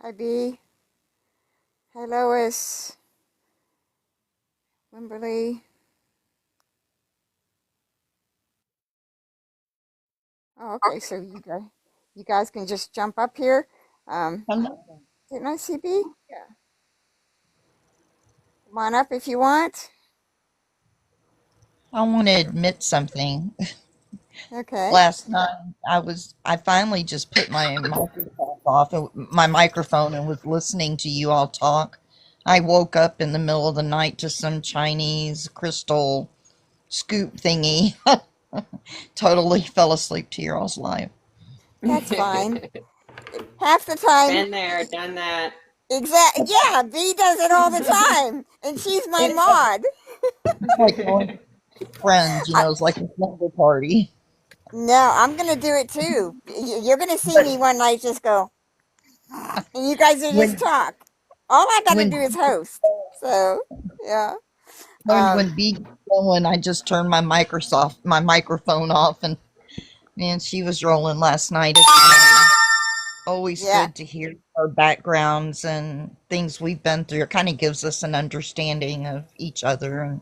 Hi, B. Hi, Lois. Wimberly. Oh, okay. So you guys can just jump up here. Um, Hello. didn't I see B? Yeah. Come on up if you want. I want to admit something. Okay. Last night I finally just put my microphone and was listening to you all talk. I woke up in the middle of the night to some Chinese crystal scoop thingy. Totally fell asleep to your all's live. That's fine. Half the time, Been there, done that. Yeah, B does it all the time, and she's my It's mod. like going to friends, I, it's like a slumber party. no, I'm gonna do it too. You're gonna see me But one night just go, and you guys will just when talk. All I gotta when do is host. So, yeah. when Um, B gets going, I just turn my microphone off, and man, she was rolling last night. It's always yeah, good to hear our backgrounds and things we've been through. It kind of gives us an understanding of each other. And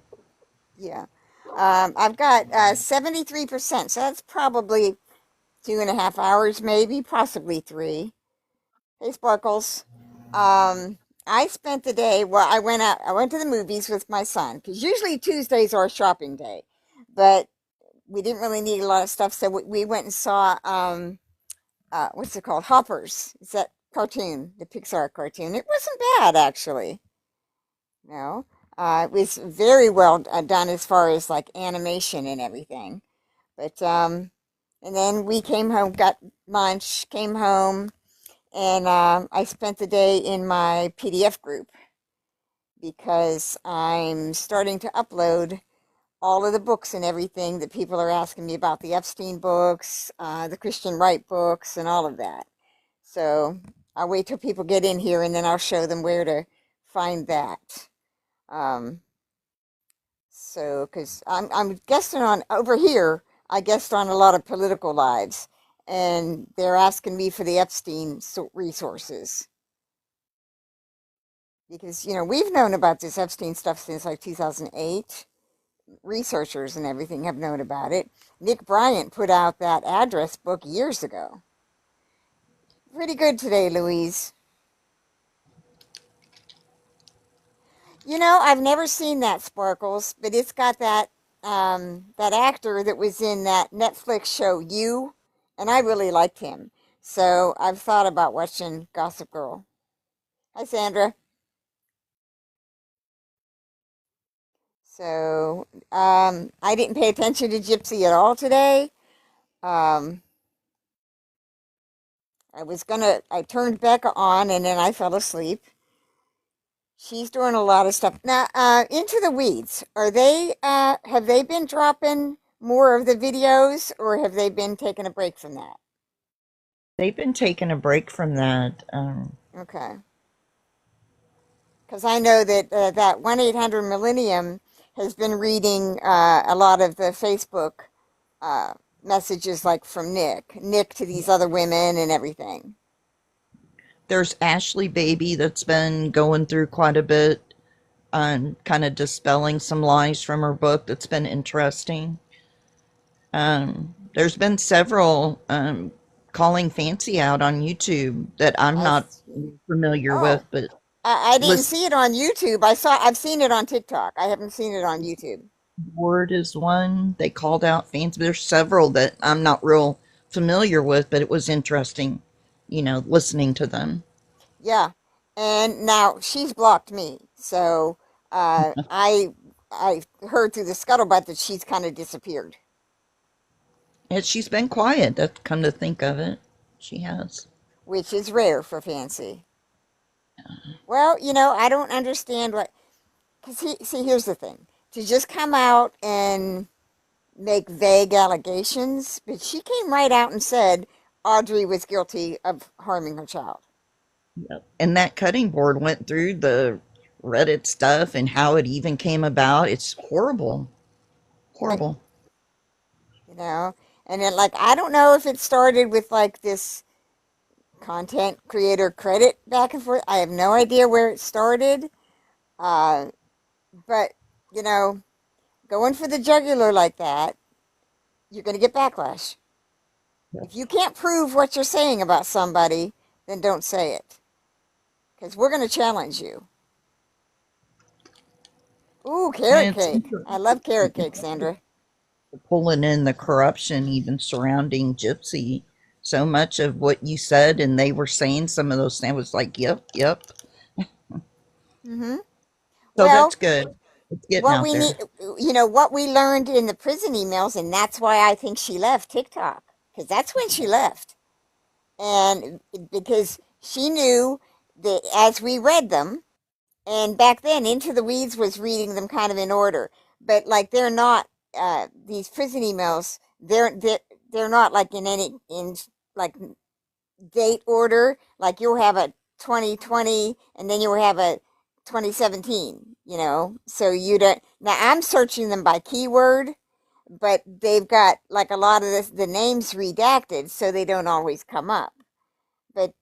yeah. I've got 73%, so that's probably 2.5 hours, maybe, possibly three. Hey, Sparkles. I spent the day, well, I went to the movies with my son, because usually Tuesdays are shopping day, but we didn't really need a lot of stuff, so we went and saw, what's it called? Hoppers. It's that cartoon, the Pixar cartoon. It wasn't bad, actually. No. It was very well done as far as like animation and everything. But and then we came home, got lunch, came home, and I spent the day in my PDF group because I'm starting to upload all of the books and everything that people are asking me about, the Epstein books, the Christian Wright books, and all of that. So I'll wait till people get in here and then I'll show them where to find that. Um, So, because I'm guesting on over here, I guest on a lot of political lives, and they're asking me for the Epstein resources because we've known about this Epstein stuff since like 2008. Researchers and everything have known about it. Nick Bryant put out that address book years ago. Pretty good today, Louise. I've never seen that Sparkles, but it's got that actor that was in that Netflix show You, and I really liked him. So I've thought about watching Gossip Girl. Hi, Sandra. So I didn't pay attention to Gypsy at all today. Um, I turned Becca on and then I fell asleep. She's doing a lot of stuff. Now, Into the Weeds, have they been dropping more of the videos or have they been taking a break from that? they've been taking a break from that. Okay. Because I know that that 1-800 Millennium has been reading a lot of the Facebook uh, messages like from Nick to these other women and everything. There's Ashley Baby that's been going through quite a bit on kind of dispelling some lies from her book that's been interesting. There's been several calling Fancy out on YouTube that I'm I not see. familiar with, Oh, but I didn't list see it on YouTube. I've seen it on TikTok. I haven't seen it on YouTube. Word is one. They called out Fancy. There's several that I'm not real familiar with, but it was interesting, listening to them. Yeah, and now she's blocked me, so I heard through the scuttlebutt that she's kind of disappeared, And she's been quiet. That come to think of it, she has. which is rare for Fancy. Well, I don't understand what. Cause see, here's the thing: to just come out and make vague allegations, but she came right out and said Audrey was guilty of harming her child. Yep. And that cutting board went through the Reddit stuff and how it even came about. It's horrible. I, Horrible. you know, and then like I don't know if it started with like this content creator credit back and forth. I have no idea where it started, uh, but you know, going for the jugular like that, you're going to get backlash. If you can't prove what you're saying about somebody, then don't say it, because we're going to challenge you. Ooh, carrot And it's cake. I love carrot cake, Sandra. pulling in the corruption even surrounding Gypsy. So much of what you said and they were saying some of those things was like, yep, yep. Hmm. So that's Well, good. It's getting what out we need, there. what we learned in the prison emails, and that's why I think she left TikTok, because that's when she left. And because she knew that as we read them, and back then Into the Weeds was reading them kind of in order, but like they're not these prison emails, they're not like in like date order. Like you'll have a 2020 and then you'll have a 2017, so you don't. Now I'm searching them by keyword, but they've got like a lot of the names redacted, so they don't always come up. But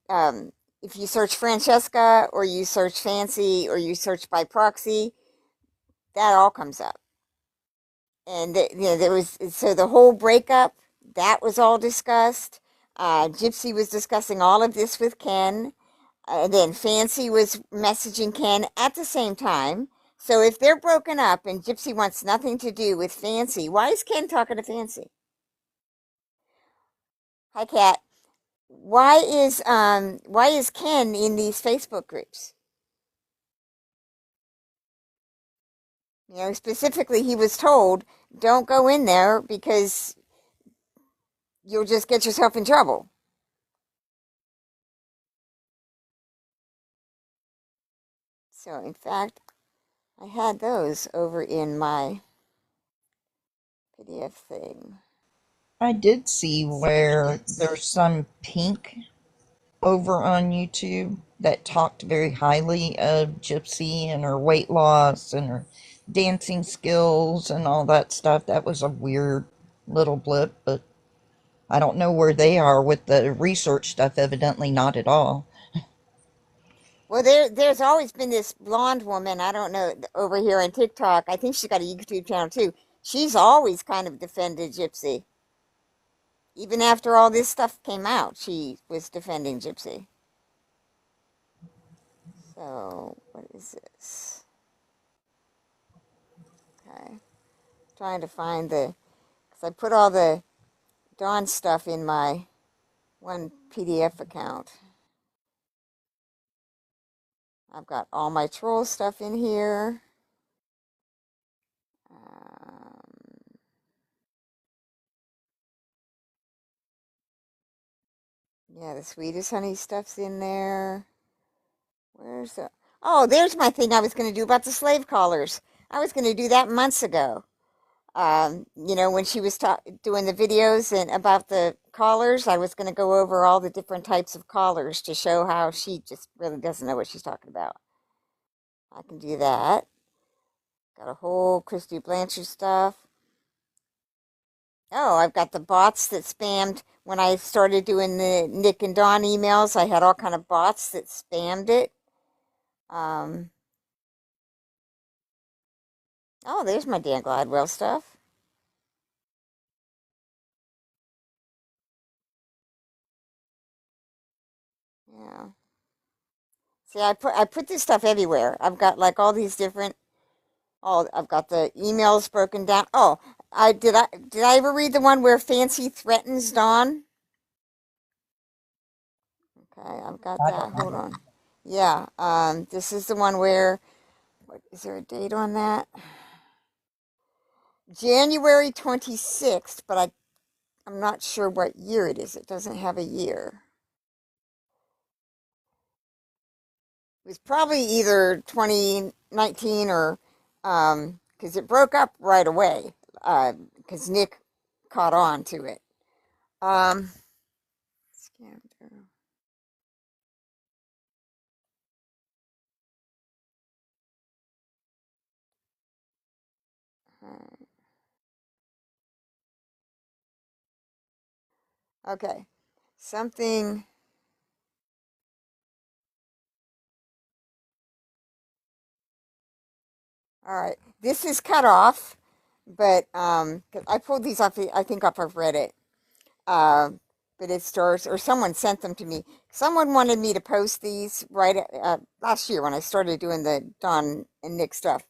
if you search Francesca, or you search Fancy, or you search by proxy, that all comes up. And there was, so the whole breakup, that was all discussed. Gypsy was discussing all of this with Ken. Then Fancy was messaging Ken at the same time. So if they're broken up and Gypsy wants nothing to do with Fancy, why is Ken talking to Fancy? Hi, Kat. Why is Ken in these Facebook groups? Specifically, he was told, don't go in there because you'll just get yourself in trouble. So, in fact, I had those over in my PDF thing. I did see where there's some pink over on YouTube that talked very highly of Gypsy and her weight loss and her dancing skills and all that stuff. That was a weird little blip, but I don't know where they are with the research stuff. Evidently, not at all. Well, there's always been this blonde woman, I don't know, over here on TikTok. I think she's got a YouTube channel too. She's always kind of defended Gypsy. Even after all this stuff came out, she was defending Gypsy. So, what is this? Okay. Trying to find because I put all the Dawn stuff in my one PDF account. I've got all my troll stuff in here. Um, yeah, the sweetest honey stuff's in there. Where's the? Oh, there's my thing I was going to do about the slave collars. I was going to do that months ago. When she was doing the videos and about the collars, I was going to go over all the different types of collars to show how she just really doesn't know what she's talking about. I can do that. Got a whole Christy Blanchard stuff. Oh, I've got the bots that spammed when I started doing the Nick and Dawn emails. I had all kind of bots that spammed it. Um, oh, there's my Dan Gladwell stuff. Yeah. See, I put this stuff everywhere. I've got like all these different. Oh, I've got the emails broken down. Oh, I ever read the one where Fancy threatens Dawn? Okay, I've got I that. don't Hold know. on. Yeah. This is the one where. What is there a date on that? January 26th, but I'm not sure what year it is. It doesn't have a year. It was probably either 2019 or because it broke up right away because Nick caught on to it. Um, okay, something. All right. This is cut off, but 'cause I pulled these off. I think off of Reddit. Uh, but it starts, or someone sent them to me. Someone wanted me to post these right last year when I started doing the Don and Nick stuff.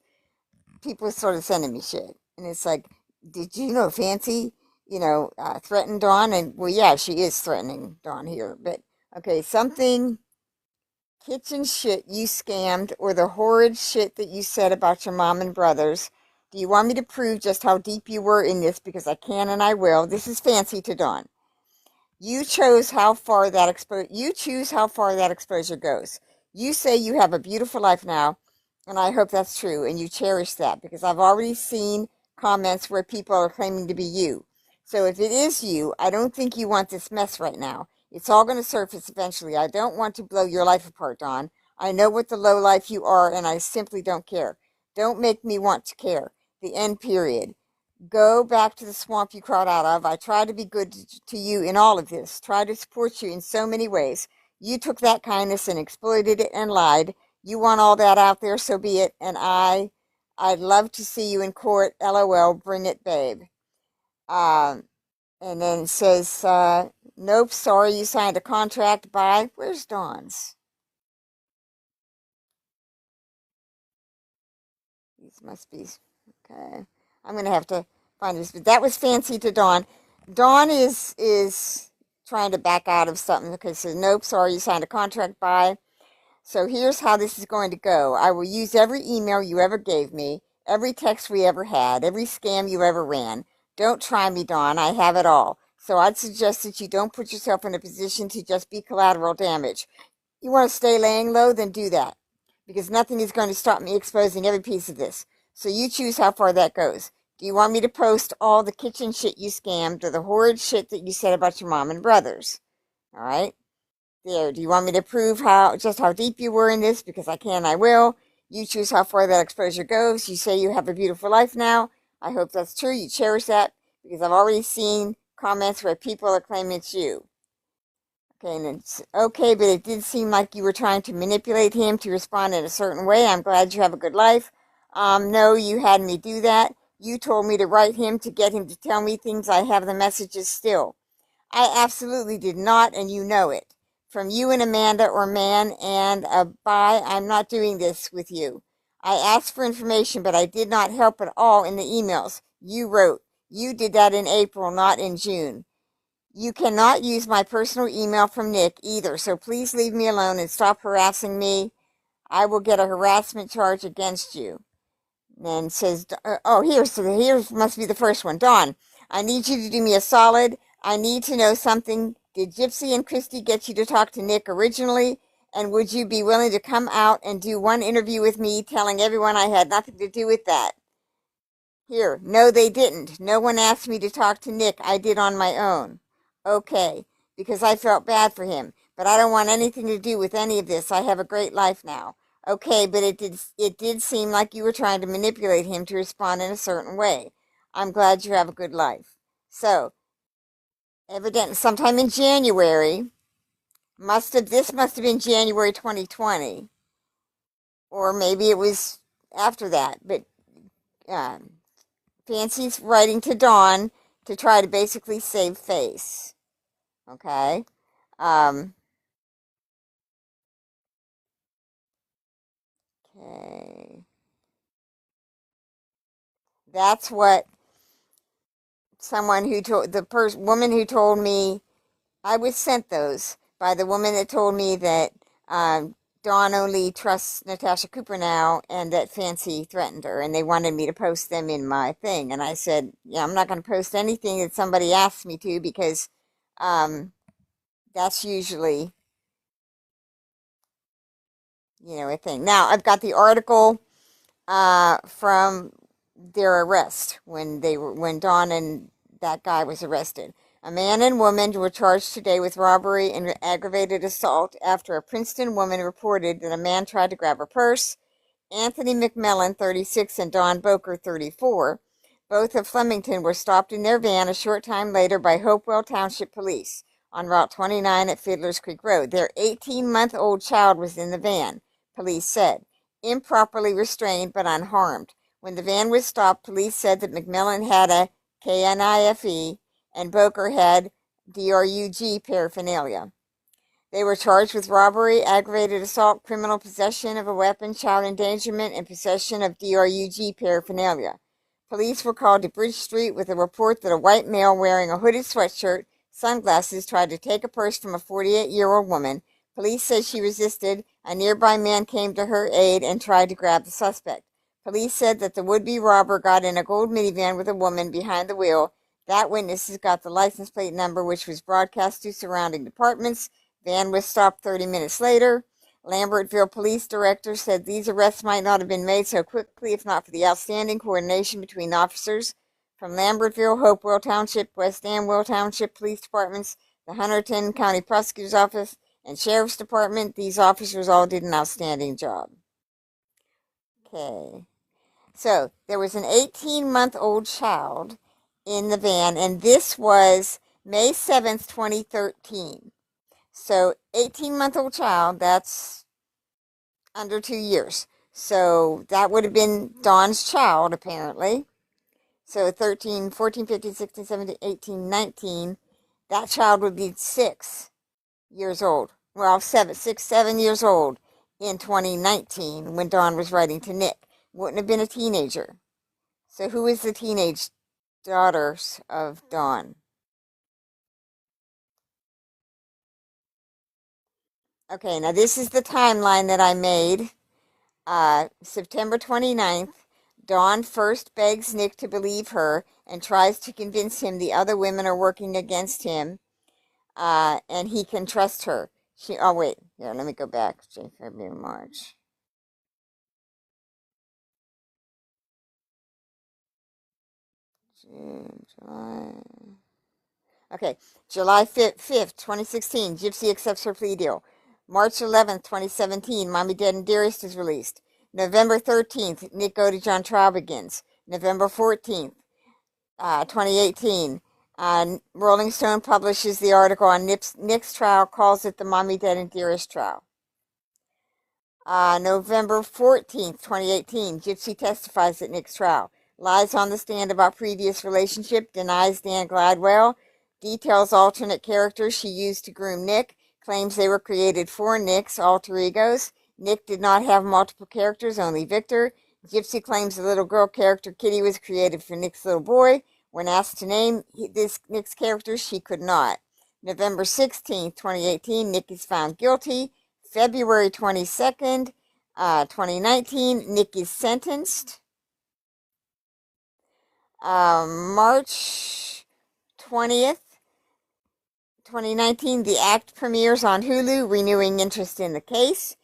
People started sending me shit, and it's like, did you know Fancy, threatened Dawn? And well, yeah, she is threatening Dawn here, but okay, something kitchen shit you scammed, or the horrid shit that you said about your mom and brothers. Do you want me to prove just how deep you were in this? Because I can and I will. This is Fancy to Dawn. You choose how far that exposure goes. You say you have a beautiful life now, and I hope that's true, and you cherish that, because I've already seen comments where people are claiming to be you. So if it is you, I don't think you want this mess right now. It's all going to surface eventually. I don't want to blow your life apart, Dawn. I know what the low life you are, and I simply don't care. Don't make me want to care. The end, period. Go back to the swamp you crawled out of. I tried to be good to you in all of this, tried to support you in so many ways. You took that kindness and exploited it and lied. You want all that out there, so be it. And I'd love to see you in court. LOL, bring it, babe. Um, and then it says, nope, sorry, you signed a contract. Bye. Where's Dawn's? These must be, okay. I'm gonna have to find this. But that was Fancy to Dawn. Dawn is trying to back out of something because says, nope, sorry, you signed a contract. Bye. So here's how this is going to go. I will use every email you ever gave me, every text we ever had, every scam you ever ran. Don't try me, Dawn. I have it all. So I'd suggest that you don't put yourself in a position to just be collateral damage. You want to stay laying low, then do that. Because nothing is going to stop me exposing every piece of this. So you choose how far that goes. Do you want me to post all the kitchen shit you scammed, or the horrid shit that you said about your mom and brothers? All right? There. Do you want me to prove how deep you were in this? Because I can, I will. You choose how far that exposure goes. You say you have a beautiful life now. I hope that's true. You cherish that, because I've already seen comments where people are claiming it's you. Okay, and it's okay, but it did seem like you were trying to manipulate him to respond in a certain way. I'm glad you have a good life. No, you had me do that. You told me to write him to get him to tell me things. I have the messages still. I absolutely did not, and you know it. From you and Amanda, or man, and bye, I'm not doing this with you. I asked for information, but I did not help at all in the emails you wrote. You did that in April, not in June. You cannot use my personal email from Nick either, so please leave me alone and stop harassing me. I will get a harassment charge against you. And says, oh, here must be the first one. Dawn, I need you to do me a solid. I need to know something. Did Gypsy and Christy get you to talk to Nick originally? And would you be willing to come out and do one interview with me, telling everyone I had nothing to do with that? Here, no, they didn't. No one asked me to talk to Nick. I did on my own. Okay, because I felt bad for him. But I don't want anything to do with any of this. I have a great life now. Okay, but it did seem like you were trying to manipulate him to respond in a certain way. I'm glad you have a good life. So, evidently, sometime in January, this must have been January 2020, or maybe it was after that. But um, Fancy's writing to Dawn to try to basically save face. Okay? Um, okay. That's what someone who told the woman who told me, I was sent those by the woman that told me that Dawn only trusts Natasha Cooper now, and that Fancy threatened her, and they wanted me to post them in my thing. And I said, yeah, I'm not going to post anything that somebody asks me to, because um, that's usually, a thing. Now, I've got the article from their arrest, when Dawn and that guy was arrested. A man and woman were charged today with robbery and aggravated assault after a Princeton woman reported that a man tried to grab her purse. Anthony McMillan, 36, and Don Bowker, 34, both of Flemington, were stopped in their van a short time later by Hopewell Township Police on Route 29 at Fiddler's Creek Road. Their 18-month-old child was in the van, police said, improperly restrained but unharmed. When the van was stopped, police said that McMillan had a KNIFE and Bowker had DRUG paraphernalia. They were charged with robbery, aggravated assault, criminal possession of a weapon, child endangerment, and possession of DRUG paraphernalia. Police were called to Bridge Street with a report that a white male wearing a hooded sweatshirt, sunglasses, tried to take a purse from a 48-year-old woman. Police said she resisted. A nearby man came to her aid and tried to grab the suspect. Police said that the would-be robber got in a gold minivan with a woman behind the wheel. That witnesses got the license plate number, which was broadcast to surrounding departments. Van was stopped 30 minutes later. Lambertville police director said these arrests might not have been made so quickly if not for the outstanding coordination between officers from Lambertville, Hopewell Township, West Amwell Township Police Departments, the Hunterdon County Prosecutor's Office, and Sheriff's Department. These officers all did an outstanding job. Okay. So there was an 18-month-old child in the van, and this was May 7th, 2013. So 18-month-old child, that's under 2 years. So that would have been Dawn's child, apparently. So 13, 14, 15, 16, 17, 18, 19. That child would be 6 years old. Well, 7 years old in 2019 when Dawn was writing to Nick. Wouldn't have been a teenager. So who is the teenage daughters of Dawn? Okay, now this is the timeline that I made. September 29th, Dawn first begs Nick to believe her and tries to convince him the other women are working against him, and he can trust her. Oh wait, here, let me go back. January, February, March. June, July. Okay, July 5th, 2016, Gypsy accepts her plea deal. March 11th, 2017, Mommy, Dead, and Dearest is released. November 13th, Nick Godejohn trial begins. November 14th, 2018, Rolling Stone publishes the article on Nick's trial, calls it the Mommy, Dead, and Dearest trial. November 14th, 2018, Gypsy testifies at Nick's trial. Lies on the stand about previous relationship, denies Dan Gladwell, details alternate characters she used to groom Nick, claims they were created for Nick's alter egos. Nick did not have multiple characters, only Victor. Gypsy claims the little girl character Kitty was created for Nick's little boy. When asked to name this Nick's character, she could not. November 16th, 2018, Nick is found guilty. February 22nd, 2019, Nick is sentenced. March 20th, 2019, the act premieres on Hulu, renewing interest in the case.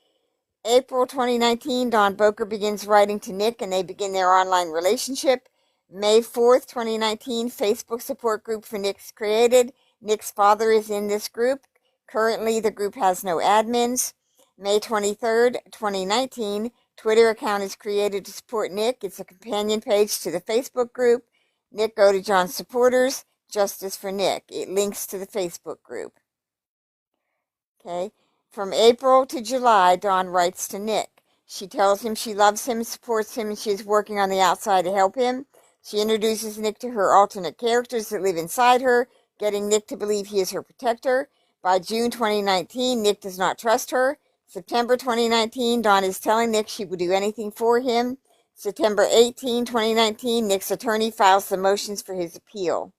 April 2019, Dawn Bowker begins writing to Nick and they begin their online relationship. May 4th, 2019, Facebook support group for Nick's created. Nick's father is in this group. Currently, the group has no admins. May 23rd, 2019, Twitter account is created to support Nick. It's a companion page to the Facebook group. Nick Godejohn supporters, Justice for Nick. It links to the Facebook group. Okay. From April to July, Dawn writes to Nick. She tells him she loves him, supports him, and she is working on the outside to help him. She introduces Nick to her alternate characters that live inside her, getting Nick to believe he is her protector. By June 2019, Nick does not trust her. September 2019, Dawn is telling Nick she will do anything for him. September 18, 2019, Nick's attorney files the motions for his appeal.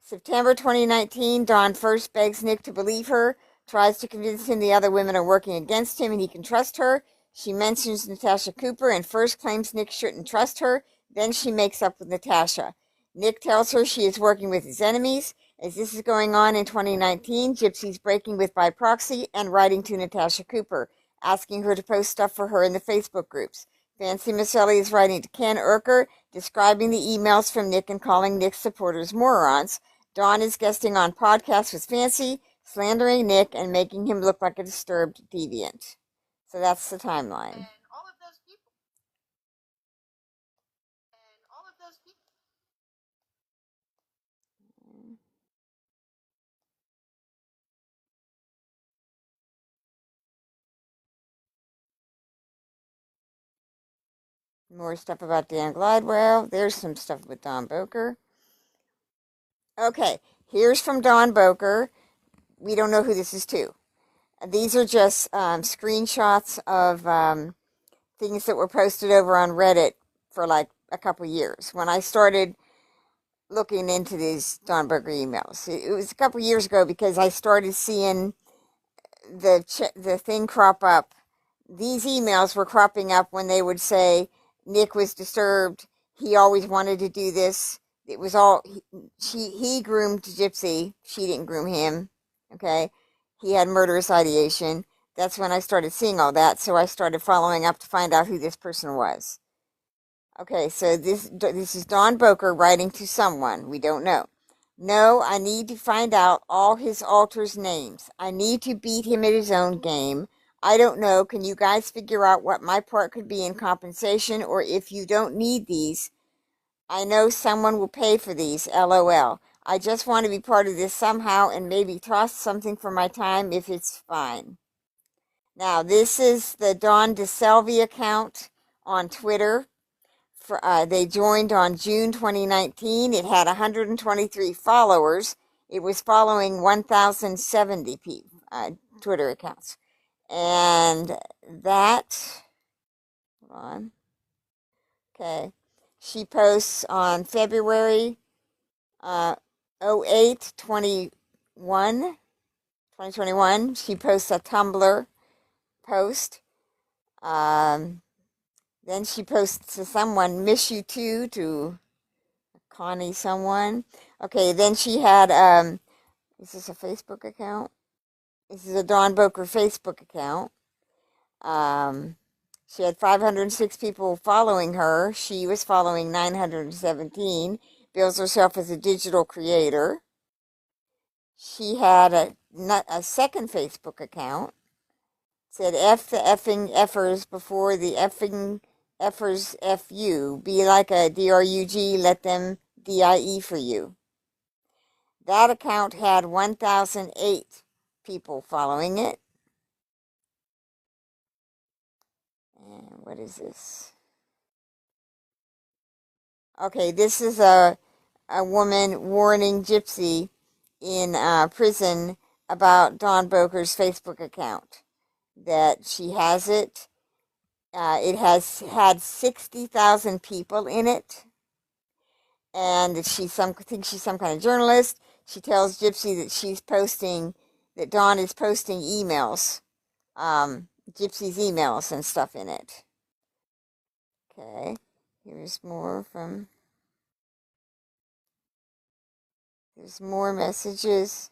September 2019, Dawn first begs Nick to believe her, tries to convince him the other women are working against him and he can trust her. She mentions Natasha Cooper and first claims Nick shouldn't trust her. Then she makes up with Natasha. Nick tells her she is working with his enemies. As this is going on in 2019, Gypsy's breaking with by proxy and writing to Natasha Cooper, asking her to post stuff for her in the Facebook groups. Fancy Maselli is writing to Ken Urker, describing the emails from Nick and calling Nick's supporters morons. Dawn is guesting on podcasts with Fancy, slandering Nick, and making him look like a disturbed deviant. So that's the timeline. More stuff about Dan Gladwell. There's some stuff with Don Bowker. Okay, here's from Don Bowker. We don't know who this is to. These are just screenshots of things that were posted over on Reddit for like a couple years. When I started looking into these Don Bowker emails, it was a couple years ago because I started seeing the thing crop up. These emails were cropping up when they would say Nick was disturbed. He always wanted to do this. It was all he groomed Gypsy. She didn't groom him. Okay, he had murderous ideation. That's when I started seeing all that. So I started following up to find out who this person was. Okay, so this is Don Bowker writing to someone we don't know. No, I need to find out all his alters' names. I need to beat him at his own game. I don't know. Can you guys figure out what my part could be in compensation, or if you don't need these? I know someone will pay for these. LOL. I just want to be part of this somehow and maybe toss something for my time if it's fine. Now, this is the Don DeSelvi account on Twitter. They joined on June 2019. It had 123 followers. It was following 1,070 Twitter accounts. And that, hold on. Okay. She posts on February 08, 2021. She posts a Tumblr post. Then she posts to someone, miss you too, to Connie someone. Okay, then she had, is this a Facebook account? This is a Dawn Bowker Facebook account. She had 506 people following her. She was following 917. Bills herself as a digital creator. She had a second Facebook account. Said F the effing effers before the effing effers F you. Be like a DRUG, let them DIE for you. That account had 1,008 people following it. And what is this? Okay, this is a woman warning Gypsy in prison about Dawn Bowker's Facebook account. That she has it. It has had 60,000 people in it. And thinks she's some kind of journalist. She tells Gypsy that Dawn is posting emails, Gypsy's emails and stuff in it. Okay, there's more messages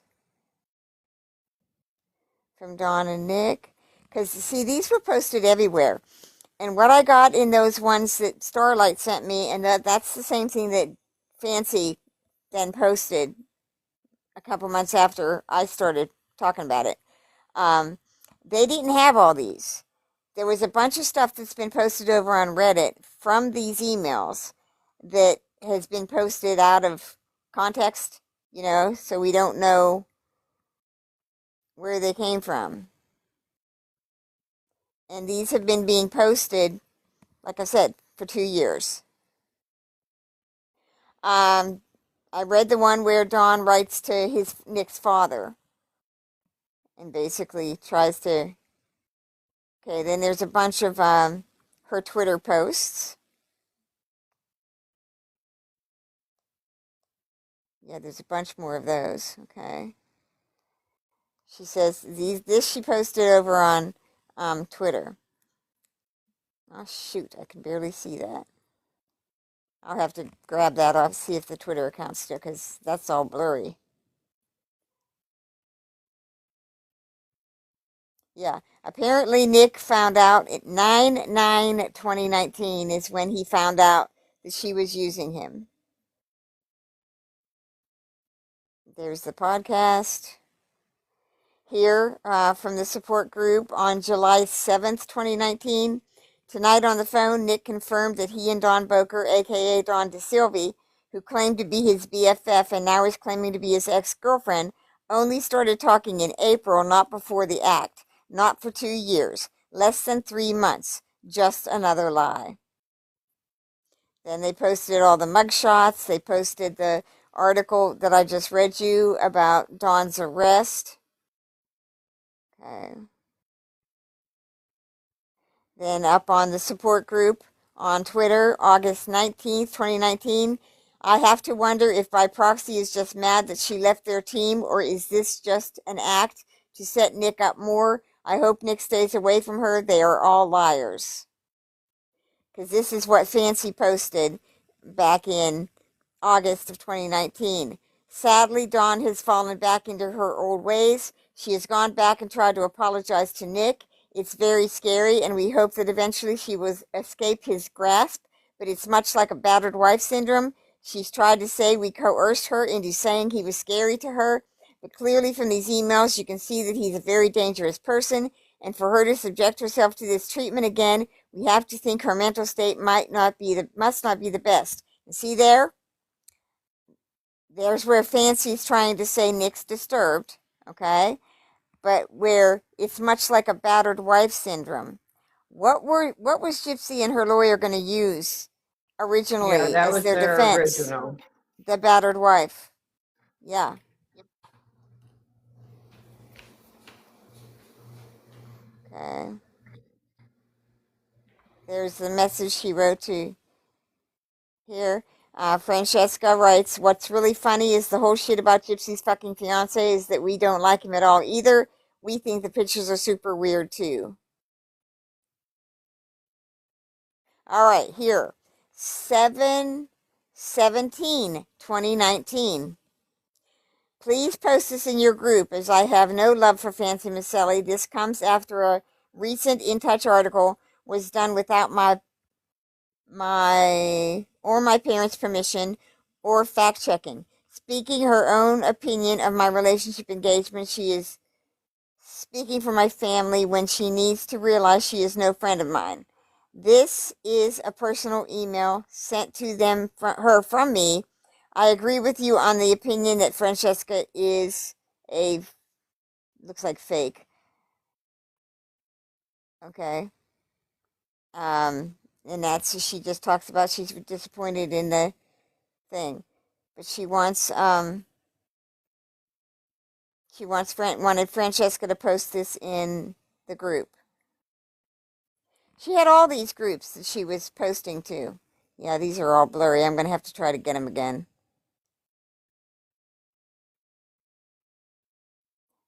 from Dawn and Nick. Because, see, these were posted everywhere. And what I got in those ones that Starlight sent me, and that's the same thing that Fancy then posted a couple months after I started talking about it. They didn't have all these. There was a bunch of stuff that's been posted over on Reddit from these emails that has been posted out of context, so we don't know where they came from. And these have been being posted, like I said, for 2 years. I read the one where Don writes to Nick's father and basically tries to. Okay, then there's a bunch of her Twitter posts. Yeah, there's a bunch more of those. Okay. She says this she posted over on Twitter. Oh shoot, I can barely see that. I'll have to grab that off, see if the Twitter account's still, because that's all blurry. Yeah, apparently Nick found out at 9/9/2019 is when he found out that she was using him. There's the podcast here from the support group on July 7th, 2019. Tonight on the phone, Nick confirmed that he and Don Bowker, aka Don DeSilvi, who claimed to be his BFF and now is claiming to be his ex-girlfriend, only started talking in April, not before the act. Not for 2 years. Less than 3 months. Just another lie. Then they posted all the mugshots. They posted the article that I just read you about Dawn's arrest. Okay. Then up on the support group on Twitter, August 19th, 2019. I have to wonder if by proxy is just mad that she left their team, or is this just an act to set Nick up more? I hope Nick stays away from her. They are all liars. Because this is what Fancy posted back in August of 2019. Sadly, Dawn has fallen back into her old ways. She has gone back and tried to apologize to Nick. It's very scary, and we hope that eventually she will escape his grasp, but it's much like a battered wife syndrome. She's tried to say we coerced her into saying he was scary to her, but clearly from these emails you can see that he's a very dangerous person, and for her to subject herself to this treatment again, we have to think her mental state must not be the best. And see there? There's where Fancy's trying to say Nick's disturbed, okay? But where it's much like a battered wife syndrome. What was Gypsy and her lawyer going to use Yeah, originally that as was their their defense? original. The battered wife. Yeah. Okay. There's the message she wrote to here. Francesca writes, what's really funny is the whole shit about Gypsy's fucking fiance is that we don't like him at all either. We think the pictures are super weird too. All right, here. 7/17/2019. Please post this in your group as I have no love for Fancy Maselli. This comes after a recent In Touch article was done without my parents' permission or fact checking. Speaking her own opinion of my relationship engagement, she is speaking for my family when she needs to realize she is no friend of mine. This is a personal email sent to her from me. I agree with you on the opinion that Francesca is a looks like fake. Okay. And that's she just talks about she's disappointed in the thing, but wanted Francesca to post this in the group. She had all these groups that she was posting to. Yeah, these are all blurry. I'm gonna have to try to get them again.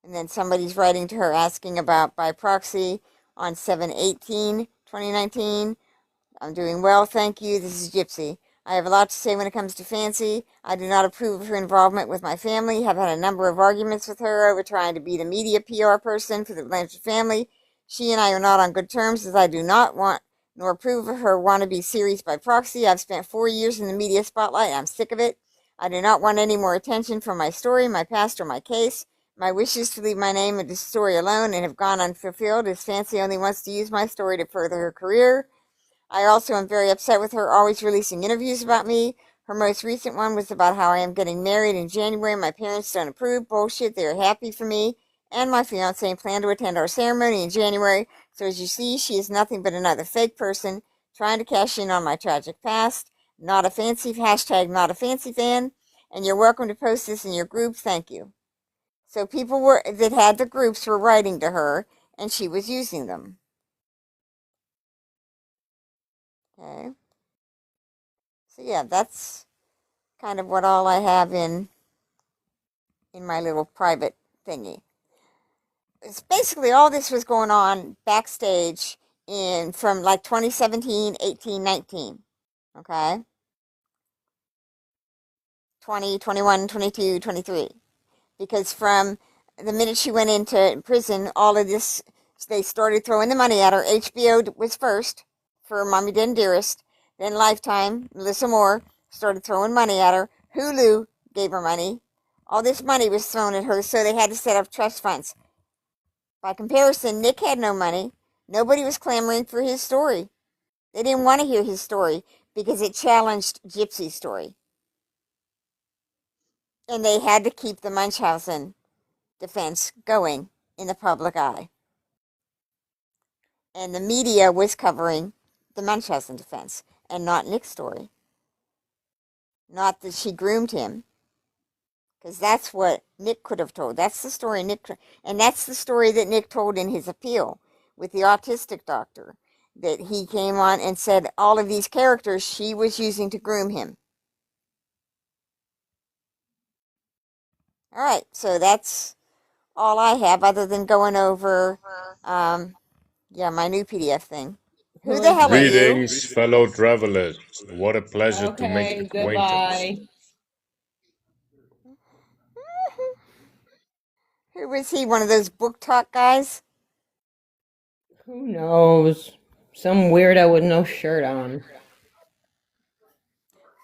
And then somebody's writing to her asking about by proxy on 7/18/2019. I'm doing well, thank you. This is Gypsy. I have a lot to say when it comes to Fancy. I do not approve of her involvement with my family. Have had a number of arguments with her over trying to be the media PR person for the Blanchard family. She and I are not on good terms, as I do not want nor approve of her wannabe series by proxy. I've spent 4 years in the media spotlight. I'm sick of it. I do not want any more attention from my story, my past, or my case. My wishes to leave my name and the story alone and have gone unfulfilled, as Fancy only wants to use my story to further her career. I also am very upset with her always releasing interviews about me. Her most recent one was about how I am getting married in January. My parents don't approve. Bullshit. They are happy for me and my fiance and plan to attend our ceremony in January. So as you see, she is nothing but another fake person trying to cash in on my tragic past. Not a fancy hashtag, not a fancy fan. And you're welcome to post this in your group. Thank you. So people that had the groups were writing to her, and she was using them. Okay. So yeah, that's kind of what all I have in my little private thingy. It's basically all this was going on backstage in from like 2017, 18, 19. Okay? 20, 21, 22, 23. Because from the minute she went into prison, all of this, they started throwing the money at her. HBO was first for Mommy Dead and Dearest. Then Lifetime, Melissa Moore, started throwing money at her. Hulu gave her money. All this money was thrown at her, so they had to set up trust funds. By comparison, Nick had no money. Nobody was clamoring for his story. They didn't want to hear his story because it challenged Gypsy's story. And they had to keep the Munchausen defense going in the public eye. And the media was covering the Munchausen defense and not Nick's story. not that she groomed him, because that's what Nick could have told. That's the story and that's the story that Nick told in his appeal with the autistic doctor, that he came on and said all of these characters she was using to groom him. All right, so that's all I have other than going over, um, yeah, my new PDF thing. Who Who the is hell are this? you? Greetings, fellow travelers. What a pleasure to make Okay, acquaintance. goodbye. Who was he? One of those book talk guys? Who knows? Some weirdo with no shirt on.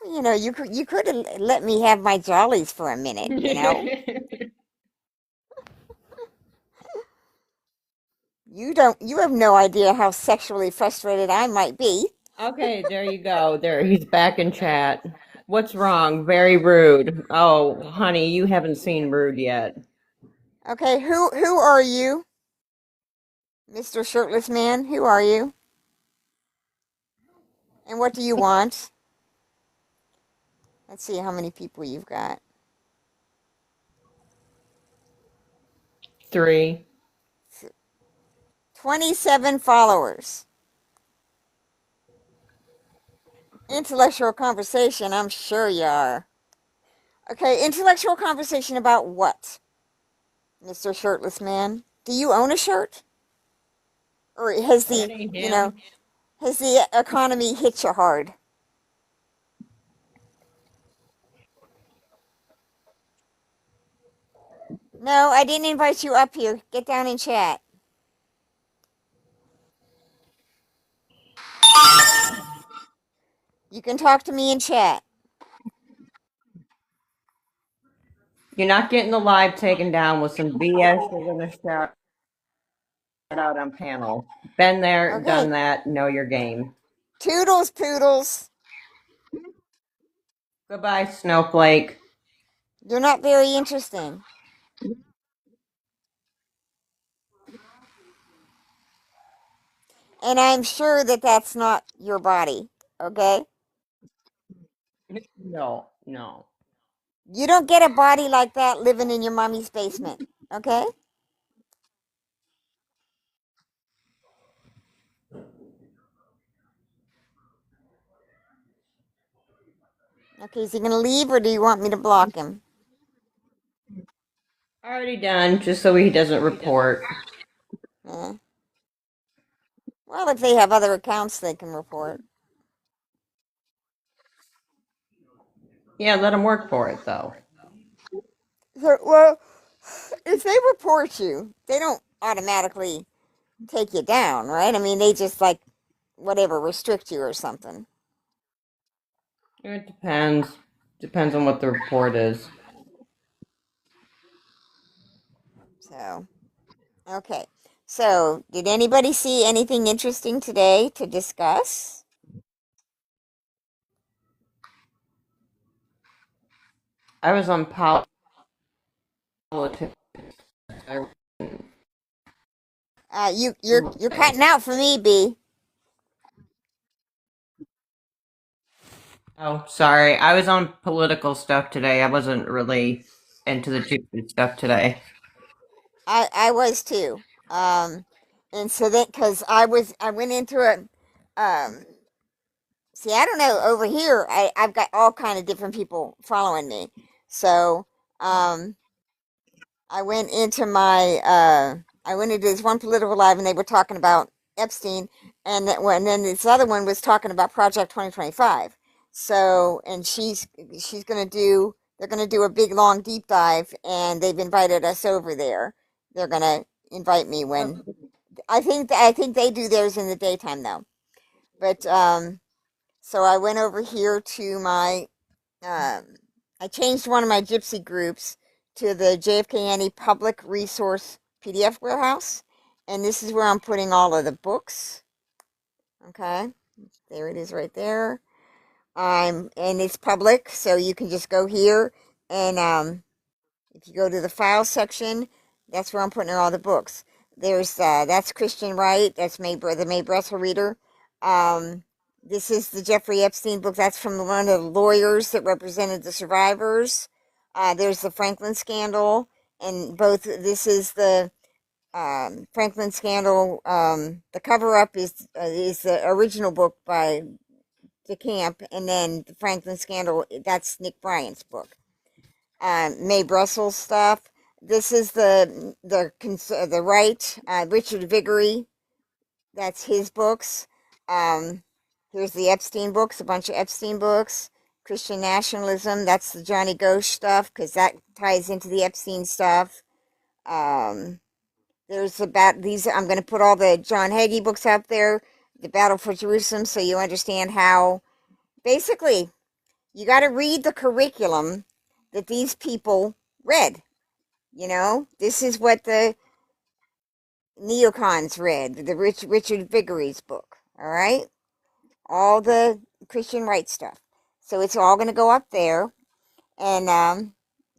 You know, you could have let me have my jollies for a minute, you know? You have no idea how sexually frustrated I might be. Okay, there you go. There, he's back in chat. What's wrong? Very rude. Oh, honey, you haven't seen rude yet. Okay, who are you? Mr. Shirtless Man, who are you? And what do you want? Let's see how many people you've got. 3. 27 followers. Intellectual conversation, I'm sure you are. Okay, intellectual conversation about what, Mr. Shirtless Man? Do you own a shirt? Or has That the, ain't you know, him. has the economy hit you hard? No, I didn't invite you up here. Get down and chat. You can talk to me in chat. You're not getting the live taken down with some BS you're gonna shout out on panel. Been there, done Okay, that, know your game. toodles poodles. Goodbye, Snowflake. You're not very interesting. And I'm sure that that's not your body, okay? No, no. You don't get a body like that living in your mommy's basement, okay? Okay, is he gonna leave or do you want me to block him? Already done, just so he doesn't report. Eh. Well, if they have other accounts they can report. Yeah, let him work for it, though. So, well, if they report you, they don't automatically take you down, right? I mean, they just like whatever restrict you or something. It depends. Depends on what the report is. So, okay. So, did anybody see anything interesting today to discuss? I was on politics. You're cutting out for me, B. Oh, sorry. I was on political stuff today. I wasn't really into the gypsy stuff today. I was too. And so then because I went into it. See, I don't know. Over here, I've got all kind of different people following me. So um, I went into I went into this one political live, and they were talking about Epstein, and then this other one was talking about Project 2025. So, and she's gonna do they're gonna do a big long deep dive, and they've invited us over there. They're gonna invite me when I think they do theirs in the daytime though. But so I went over here to my I changed one of my gypsy groups to the JFK Annie Public Resource PDF Warehouse, and this is where I'm putting all of the books. Okay, there it is right there. And it's public, so you can just go here and if you go to the file section, that's where I'm putting all the books. There's that's Christian Wright. That's the May Bressel reader. Um, This is the Jeffrey Epstein book. That's from one of the lawyers that represented the survivors. There's the Franklin scandal, and this is the Franklin scandal. The cover up is the original book by DeCamp, and then the Franklin scandal. That's Nick Bryant's book. Mae Brussels stuff. This is the right Richard Viguerie. That's his books. Here's the Epstein books, a bunch of Epstein books. Christian nationalism, that's the Johnny Ghost stuff, because that ties into the Epstein stuff. There's about these, I'm going to put all the John Hagee books out there, The Battle for Jerusalem, so you understand how, basically, you got to read the curriculum that these people read. You know, this is what the neocons read, the Richard Viguerie's book, all right? All the Christian right stuff. So it's all going to go up there, and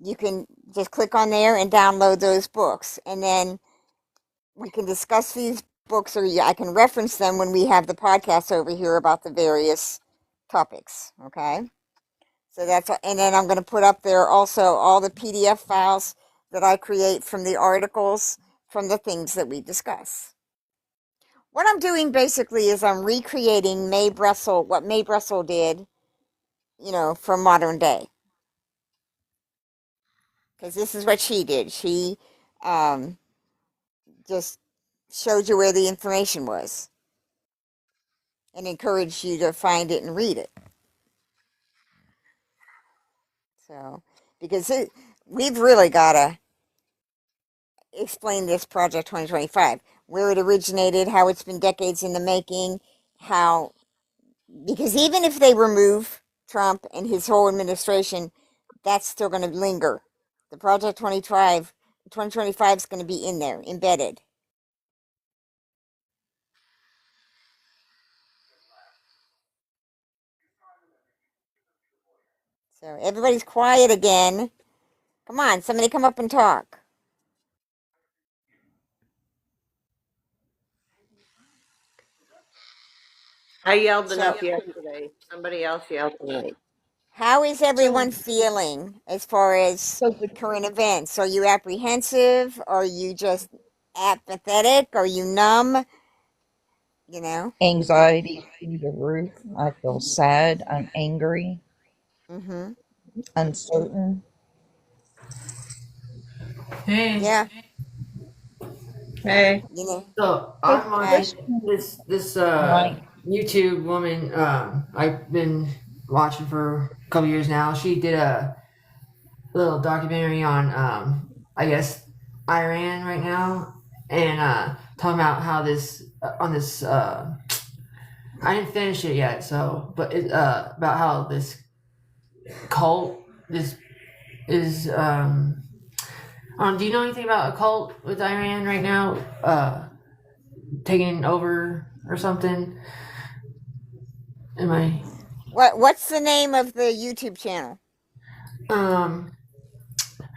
you can just click on there and download those books. And then we can discuss these books, or I can reference them when we have the podcast over here about the various topics, okay? So and then I'm going to put up there also all the PDF files that I create from the articles from the things that we discuss. What I'm doing basically is I'm recreating what Mae Brussel did, you know, for modern day. Because this is what she did. She just showed you where the information was and encouraged you to find it and read it. So, because we've really got to explain this Project 2025, where it originated, how it's been decades in the making, because even if they remove Trump and his whole administration, that's still going to linger. The Project 2025 is going to be in there, embedded. So everybody's quiet again. Come on, somebody come up and talk. I yelled So, enough yesterday. Somebody else yelled tonight. how is everyone So, feeling as far as so the current events? Are you apprehensive? Are you just apathetic? Are you numb? You know? anxiety through the roof. I feel sad. I'm angry, Mm-hmm. uncertain. Hey, Yeah. Hey. You know? so Hey, I'm watching Hi. Christian, this right? YouTube woman. I've been watching for a couple years now. She did a little documentary on I guess Iran right now, and talking about how this on this I didn't finish it yet. So, but it about how this cult this is do you know anything about a cult with Iran right now? Taking over or something? Am I? What's the name of the YouTube channel? Um,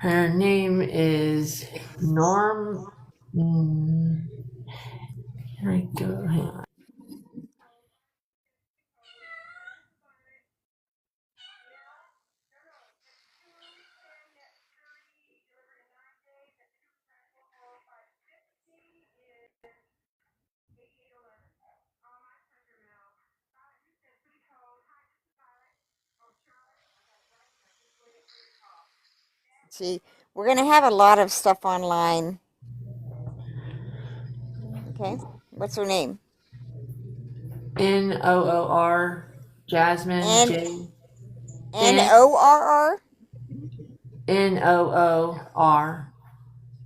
her name is Norm. Here I go. Hang on. See, we're going to have a lot of stuff online. Okay. What's her name? Noor Jasmine N J N N O R R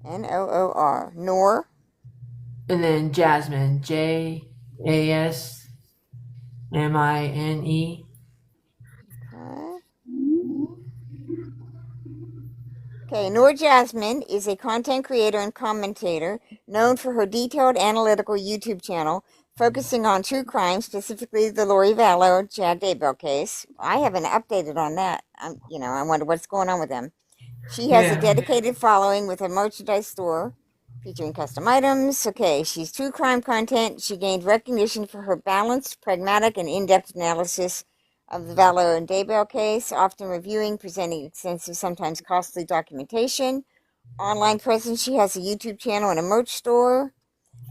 Noor Noor Nor. and then Jasmine Jasmine. Okay, Noor Jasmine is a content creator and commentator known for her detailed analytical YouTube channel focusing on true crime, specifically the Lori Vallow Chad Daybell case. I haven't updated on that. I wonder what's going on with them. She has a Yeah. dedicated following with a merchandise store. featuring custom items. Okay, she's true crime content. She gained recognition for her balanced, pragmatic, and in-depth analysis of the Vallow and Daybell case, often reviewing, presenting extensive, sometimes costly documentation. Online presence, she has a YouTube channel and a merch store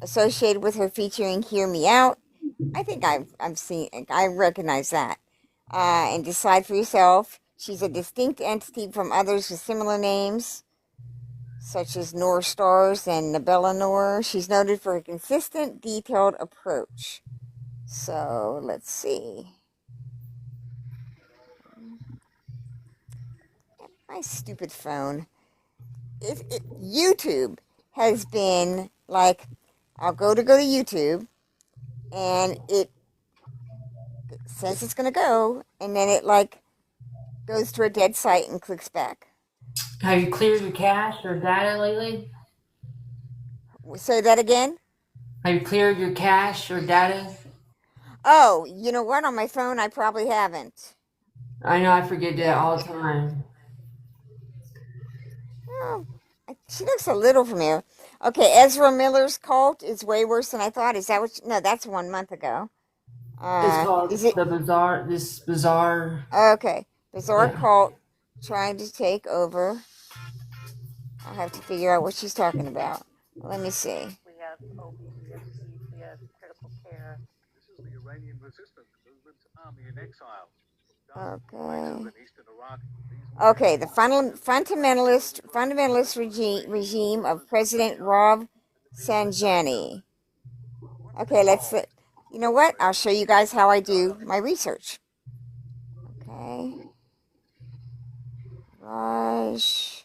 associated with her featuring Hear Me Out. I think I've seen, I recognize that. And decide for yourself. She's a distinct entity from others with similar names, such as Noor Stars and Nabella Noor. She's noted for a consistent, detailed approach. So let's see. My stupid phone. YouTube has been like, I'll go to YouTube, and it says it's gonna go, and then it like goes to a dead site and clicks back. Have you cleared your cache or data lately? Say that again. Have you cleared your cache or data? Oh, you know what? On my phone, I probably haven't. I know I forget that all the time. Oh, she looks a little familiar. Okay, Ezra Miller's Cult is way worse than I thought. Is that what? No, that's 1 month ago. It's Is called it? the bizarre. This bizarre. Okay, Bizarre Yeah. Cult trying to take over. I'll have to figure out what she's talking about. Let me see. We have OBEST, we have critical care. This is the Iranian resistance movement army in exile. Okay. In eastern Iraq. Okay, the fundamentalist regime of President Rob Sanjani. Okay, let's. You know what? I'll show you guys how I do my research. Okay. Raj.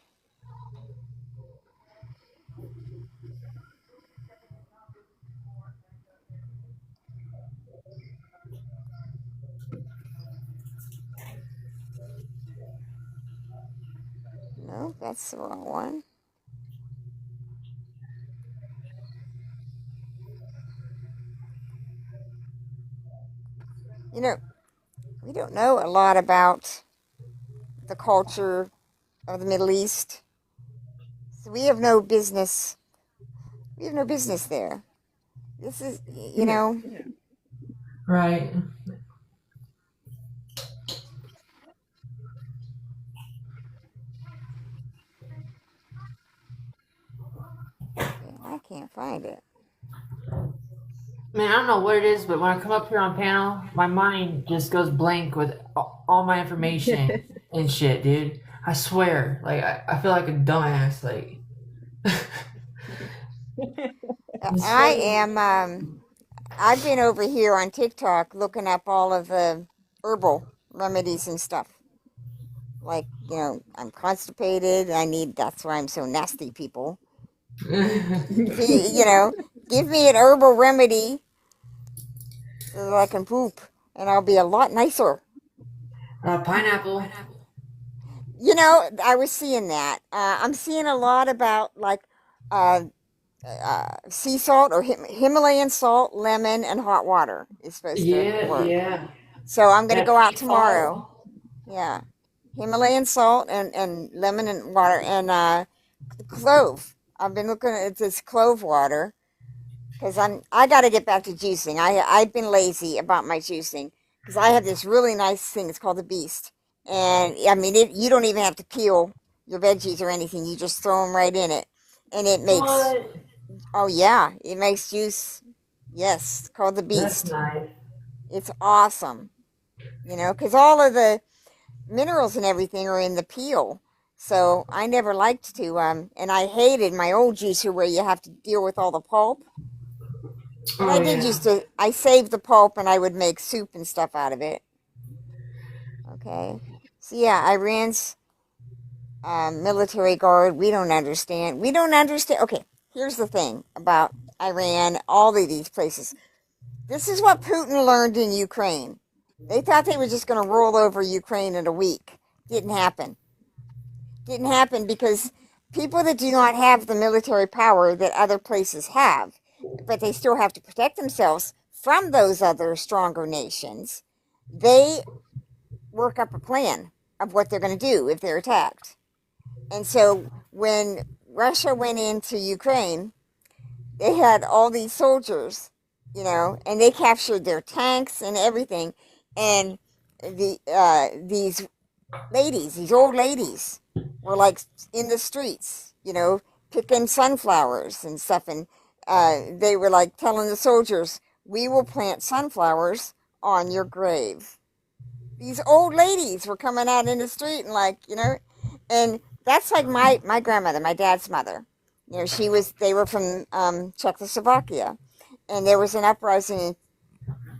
No, that's the wrong one. You know, we don't know a lot about the culture of the Middle East. So we have no business. We have no business there. This is, you know. Right. I can't find it. Man, I don't know what it is, but when I come up here on panel, my mind just goes blank with all my information and shit, dude. I swear. Like, I feel like a dumbass. Like, I am, I've been over here on TikTok looking up all of the herbal remedies and stuff. Like, you know, I'm constipated. That's why I'm so nasty, people. You know, give me an herbal remedy so that I can poop, and I'll be a lot nicer. pineapple. You know, I was seeing that. I'm seeing a lot about like sea salt or Himalayan salt, lemon, and hot water is supposed to work. Yeah. So I'm going to That go out sea tomorrow. salt. Yeah. Himalayan salt and lemon and water and clove. I've been looking at this clove water because I got to get back to juicing. I've been lazy about my juicing because I have this really nice thing. It's called the Beast, and I mean you don't even have to peel your veggies or anything. You just throw them right in it, and it makes. What? Oh yeah, it makes juice. Yes, it's called the That's Beast. nice. It's awesome. You know, because all of the minerals and everything are in the peel. So I never liked to, and I hated my old juicer where you have to deal with all the pulp. But I did used to, I saved the pulp and I would make soup and stuff out of it. Okay. So yeah, Iran's military guard, we don't understand. We don't understand. Okay, here's the thing about Iran, all of these places. This is what Putin learned in Ukraine. They thought they were just going to roll over Ukraine in a week. Didn't happen. Didn't happen because people that do not have the military power that other places have, but they still have to protect themselves from those other stronger nations, they work up a plan of what they're going to do if they're attacked. And so when Russia went into Ukraine, they had all these soldiers, and they captured their tanks and everything. And these ladies, these old ladies, were like in the streets, picking sunflowers and stuff. And they were like telling the soldiers, "We will plant sunflowers on your grave." These old ladies were coming out in the street and and that's like my grandmother, my dad's mother. They were from Czechoslovakia, and there was an uprising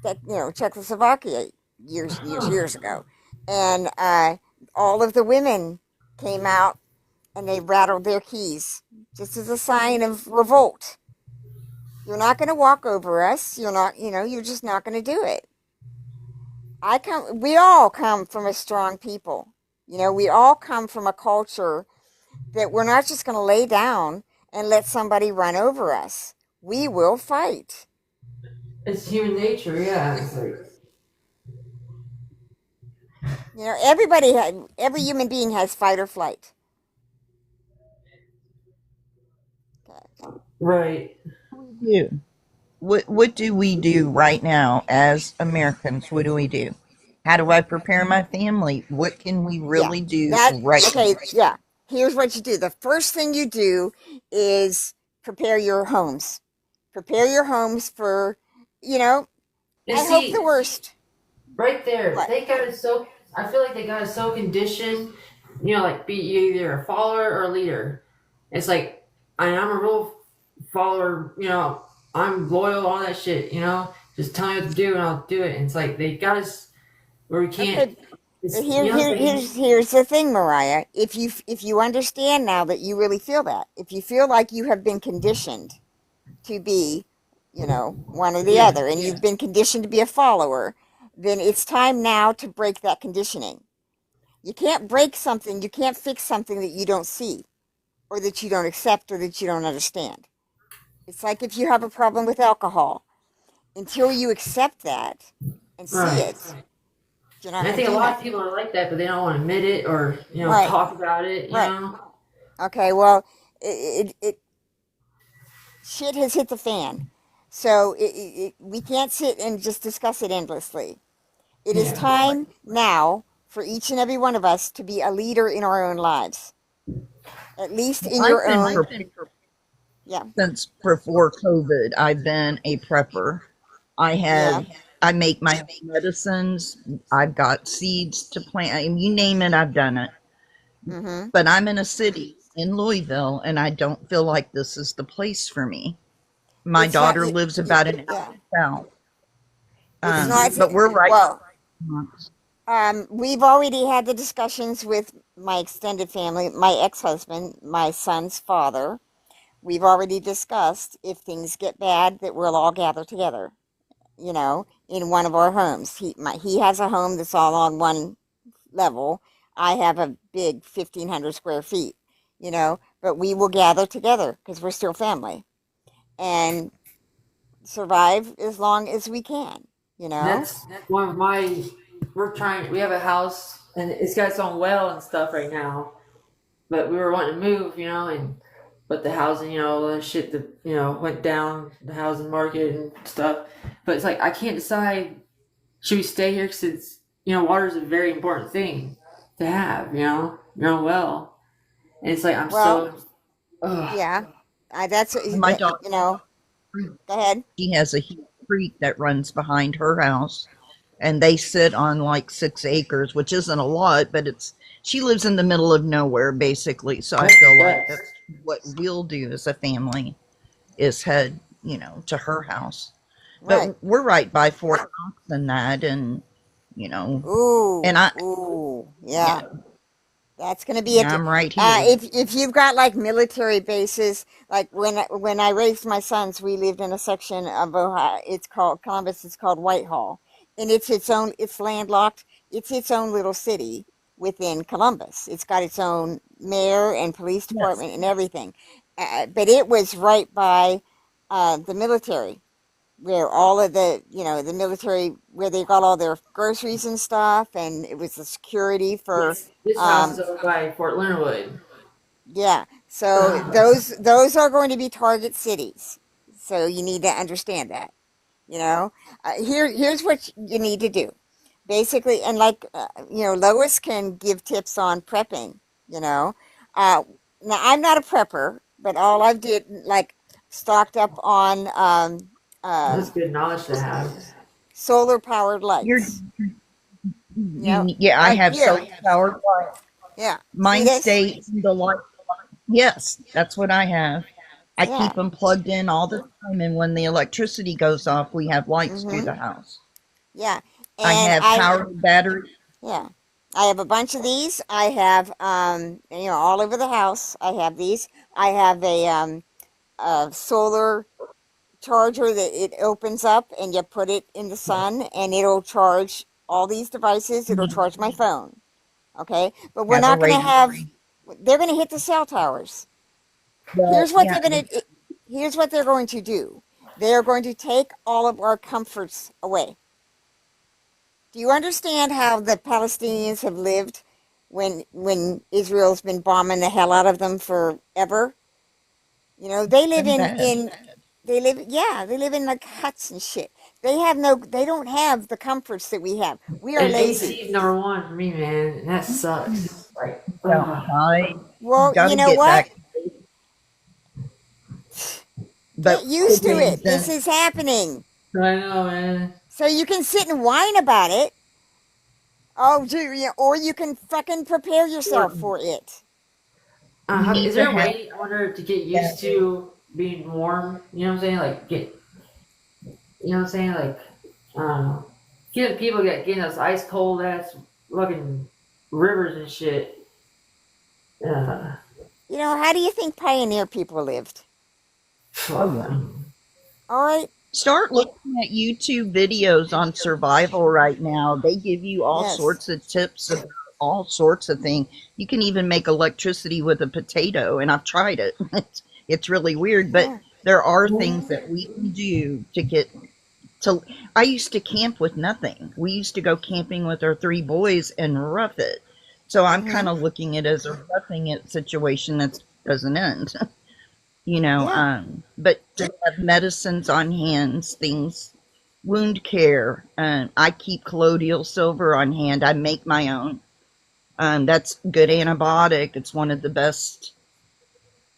in Czechoslovakia years ago, and all of the women came out and they rattled their keys just as a sign of revolt. You're not going to walk over us. You're not, you're just not going to do it. We all come from a strong people. We all come from a culture that we're not just going to lay down and let somebody run over us. We will fight. It's human nature, yeah. It's like, Every human being has fight or flight. Okay. right. Do. What do we do right now as Americans? What do we do? How do I prepare my family? What can we Yeah. really do right now? Okay, yeah. Here's what you do. The first thing you do is prepare your homes. Prepare your homes for, you know, And I hope the see, worst. right there, What? they got it so. I feel like they got it so conditioned. Like be either a follower or a leader. It's like I'm a real follower. I'm loyal, all that shit. Just tell me what to do and I'll do it. And it's like they got us where we can't. Okay, but It's you know what I'm saying? here's the thing, Mariah. If you understand now that you really feel that, if you feel like you have been conditioned to be, one or the Yeah. other, and you've been conditioned to be a follower, then it's time now to break that conditioning. You can't break something, you can't fix something that you don't see, or that you don't accept, or that you don't understand. It's like if you have a problem with alcohol, until you accept that and see Right. it, you're not And I going to think a do lot of nothing. people are like that, but they don't want to admit it or Right, talk about it. right. Okay, well, shit has hit the fan. So we can't sit and just discuss it endlessly. It is Yeah. time now for each and every one of us to be a leader in our own lives, at least in I've your been own. prepared Yeah, since before COVID. I've been a prepper. I yeah. have I make my own medicines. I've got seeds to plant. I mean, you name it, I've done it. Mm-hmm. But I'm in a city in Louisville, and I don't feel like this is the place for me. My It's not. daughter lives about an Yeah. hour south, It's not. but we're right. Well, we've already had the discussions with my extended family, my ex-husband, my son's father. We've already discussed if things get bad that we'll all gather together, in one of our homes. He has a home that's all on one level. I have a big 1,500 square feet, but we will gather together because we're still family and survive as long as we can, you know? That's one of my. We have a house and it's got its own well and stuff right now. But we were wanting to move, but the housing, all the shit that, went down, the housing market and stuff. But it's like, I can't decide, should we stay here? Because water is a very important thing to have, your own well. And it's like, I'm Well, so, ugh. yeah, that's, My daughter, go ahead. she has a huge creek that runs behind her house, and they sit on like 6 acres, which isn't a lot, but it's. She lives in the middle of nowhere, basically. So I That's the feel like best. that's what we'll do as a family is head, to her house. Right. But we're right by Fort Knox and that, and you know, and Ooh, I, ooh, yeah, yeah. That's going to be yeah, it. I'm right here. If you've got like military bases, like when I raised my sons, we lived in a section of Ohio. It's called Columbus. It's called Whitehall, and it's its own. It's landlocked. It's its own little city within Columbus. It's got its own mayor and police Yes, department and everything. But it was right by the military, where all of the military, where they got all their groceries and stuff, and it was the security for. This house is Um, over by Fort Leonard Wood. Yeah. So Ugh. those are going to be target cities. So you need to understand that. You know, here's what you need to do. Basically, and like Lois can give tips on prepping. You know, uh, now I'm not a prepper, but all I've did like stocked up on That's good knowledge to have. solar powered You're lights. You know, yeah, I have here, solar powered. yeah. See Mine this? stays the light. Yes, that's what I have. I Yeah. keep them plugged in all the time, and when the electricity goes off, we have lights through Mm-hmm. the house. Yeah. I And have powered battery. yeah, I have a bunch of these. I have, all over the house. I have these. I have a solar charger that it opens up and you put it in the sun and it'll charge all these devices. It'll charge my phone. Okay. But we're Have a not going to radio. they're going to hit the cell towers. Well, Here's what yeah, they're going to, here's what they're going to do. They are going to take all of our comforts away. Do you understand how the Palestinians have lived when Israel's been bombing the hell out of them forever? They live been in bad. they live in like huts and shit. They don't have the comforts that we have. We are And lazy. AC is number one for me, man. And that sucks. Like, I Well, got you to know get what? back, Get but used to okay, it. This then is happening. I know, man. So you can sit and whine about it. Oh, or you can fucking prepare yourself Or, for it. you need is to there a have way, I wonder, to get that. used to being warm? You know what I'm saying? Like, you know what I'm saying? Like, getting people getting us ice cold ass fucking rivers and shit. Uh, How do you think pioneer people lived? Oh yeah. All right. Start looking at YouTube videos on survival right now. They give you all Yes. sorts of tips about all sorts of things. You can even make electricity with a potato, and I've tried it. It's really weird, but Yeah. there are things that we can do to get to. I used to camp with nothing. We used to go camping with our three boys and rough it. So I'm Mm-hmm. kind of looking at it as a roughing it situation that doesn't end. Yeah. But to have medicines on hands, things, wound care. I keep colloidal silver on hand. I make my own. That's good antibiotic. It's one of the best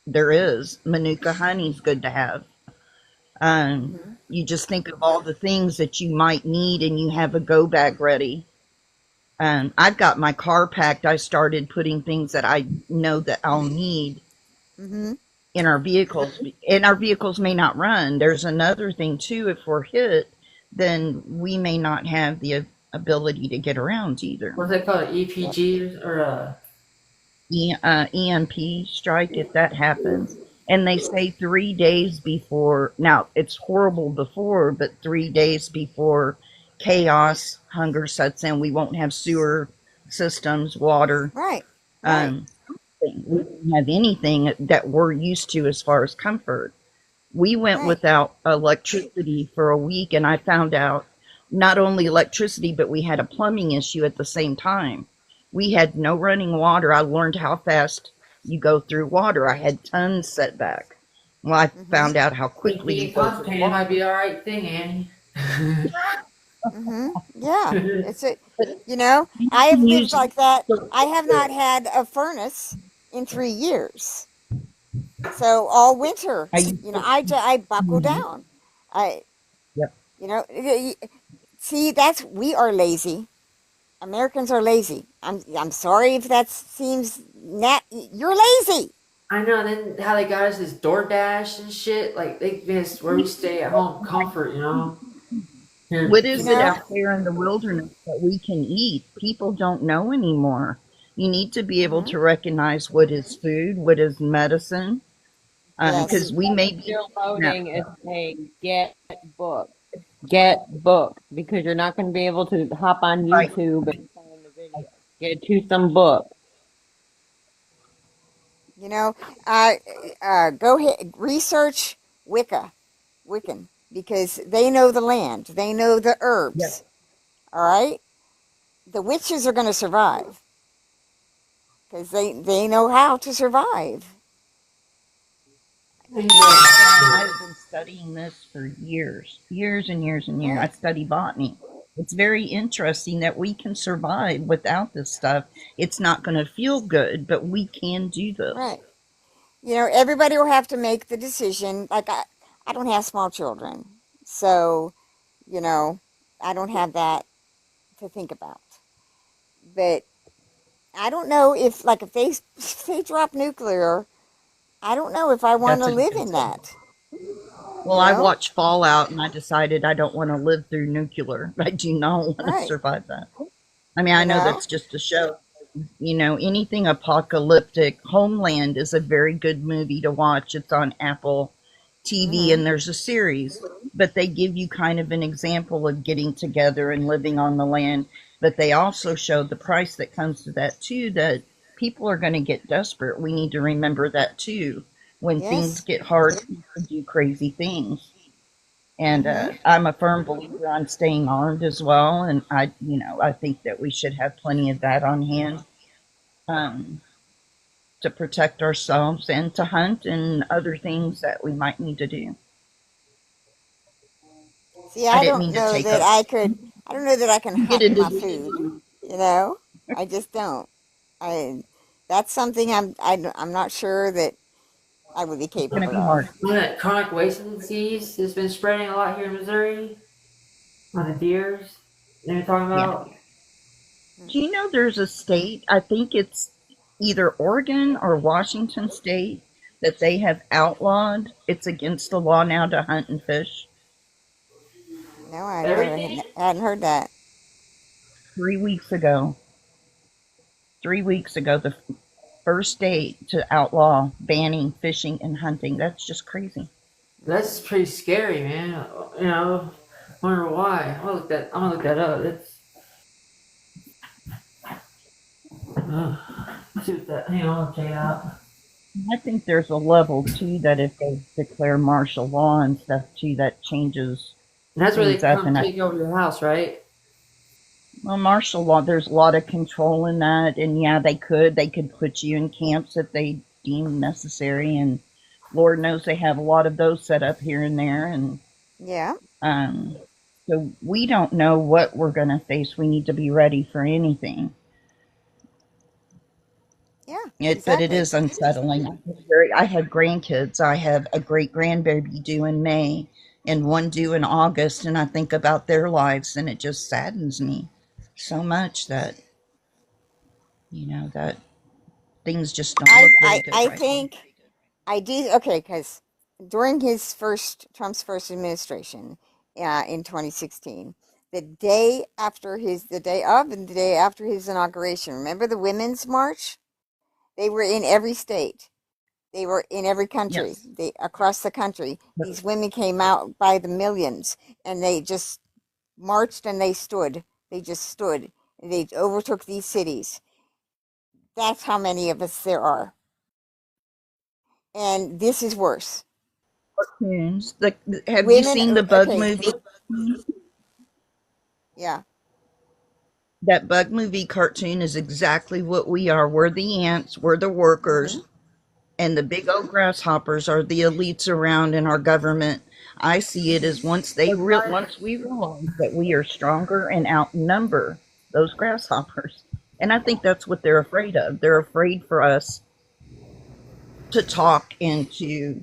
there is. Manuka honey's good to have. Mm-hmm. You just think of all the things that you might need, and you have a go bag ready. I've got my car packed. I started putting things that I know that I'll need Mm-hmm. in our vehicles, and our vehicles may not run. There's another thing too. If we're hit, then we may not have the ability to get around either. what's that called? Yep. EPG or EMP strike if that happens. And they say 3 days before. Now it's horrible before, but 3 days before chaos, hunger sets in. We won't have sewer systems, water. Right. Right. Um, we don't have anything that we're used to as far as comfort. We went Right. without electricity for a week, and I found out not only electricity, but we had a plumbing issue at the same time. We had no running water. I learned how fast you go through water. I had tons set back. Well, I Mm-hmm. found out how if quickly you you get go through constipated, it water. might be the right thing, Annie. Mm-hmm. Yeah. It's a, But I you have can lived use like that. I have not had a furnace in 3 years. So all winter, I used I buckle to, down. I, yep. see, we are lazy. Americans are lazy. I'm sorry if that seems you're lazy. I know. Then how they got us is DoorDash and shit. Like they missed where we stay at home comfort. You know. Here. What You is it know? out there in the wilderness that we can eat? People don't know anymore. You need to be able Mm-hmm. to recognize what is food, what is medicine, Yes. because we may be Still that loading is stuff. saying get booked. Get booked because you're not going to be able to hop on Right. YouTube and find the video. Get you some books. You know, uh, go ahead, research Wicca, Wiccan, because they know the land, they know the Yep. herbs. All right, the witches are going to survive because they know how to survive. And Yeah. I've been studying this for years, years and years and years. I Right, study botany. It's very interesting that we can survive without this stuff. It's not going to feel good, but we can do this. right. Everybody will have to make the decision. Like I don't have small children, so you know, I don't have that to think about. But I don't know if they if they drop nuclear, I don't know if I want That's to a live good in thing. that. Well, You I know, watched Fallout and I decided I don't want to live through nuclear. I do not want to right? survive that. I mean, I You know know, that's just a show. Anything apocalyptic. Homeland is a very good movie to watch. It's on Apple TV mm-hmm. and there's a series, but they give you kind of an example of getting together and living on the land. But they also show the price that comes to that too, that people are going to get desperate. We need to remember that too. When things Yes, get hard, people do crazy things. And mm-hmm. I'm a firm believer on staying armed as well. And I think that we should have plenty of that on hand. Um, to protect ourselves and to hunt and other things that we might need to do. See, I I didn't don't mean to know take that up I could. I don't know that I can get hunt into my the food. You know, I just don't. I That's something I'm not sure that I would be it's going to capable be hard. of. That chronic wasting disease has been spreading a lot here in Missouri on the deers. You know what I'm talking Yeah. about? Do you know there's a state, I think it's either Oregon or Washington state, that they have outlawed, it's against the law now to hunt and fish? No, I never Everything? hadn't heard that. 3 weeks ago. 3 weeks ago, the first state to outlaw banning fishing and hunting. That's just crazy. That's pretty scary, man. You know, wonder why. I'm gonna look that up. Let's see what that. Hang on, I'll check it out. I think there's a level too that if they declare martial law and stuff too, that changes And that's where they things up. come And take over your house, right? well, martial law, there's a lot of control in that. And yeah, they could put you in camps if they deem necessary. And Lord knows they have a lot of those set up here and there. And Yeah, um, so we don't know what we're going to face. We need to be ready for anything. yeah, But it exactly. is unsettling. I have grandkids. I have a great grandbaby due in May and one due in August, and I think about their lives, and it just saddens me so much that things just don't look very good I right now. think I did okay because during Trump's first administration in 2016, the day of and the day after his inauguration, remember the Women's March? They were in every state. They were in every country. Yes. They across the country. These women came out by the millions, and they just marched and they stood. They just stood. They overtook these cities. That's how many of us there are. And this is worse. Cartoons. Have you Women, seen the bug okay, movie? yeah. That bug movie cartoon is exactly what we are. We're the ants, we're the Mm-hmm. workers, and the big old grasshoppers are the elites around in our government. I see it as once we realize that we are stronger and outnumber those grasshoppers. And I think that's what they're afraid of. They're afraid for us to talk and to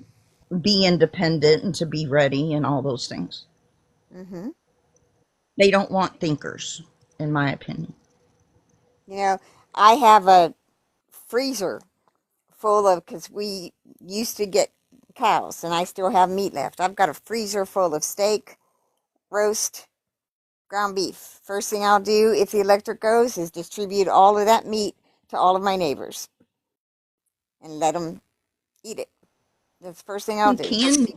be independent and to be ready and all those things. Mm-hmm. They don't want thinkers, in my opinion. You know, I have a freezer full of, because we used to get cows and I still have meat left. I've got a freezer full of steak, roast, ground beef. First thing I'll do if the electric goes is distribute all of that meat to all of my neighbors and let them eat it. That's the first thing I'll You do. can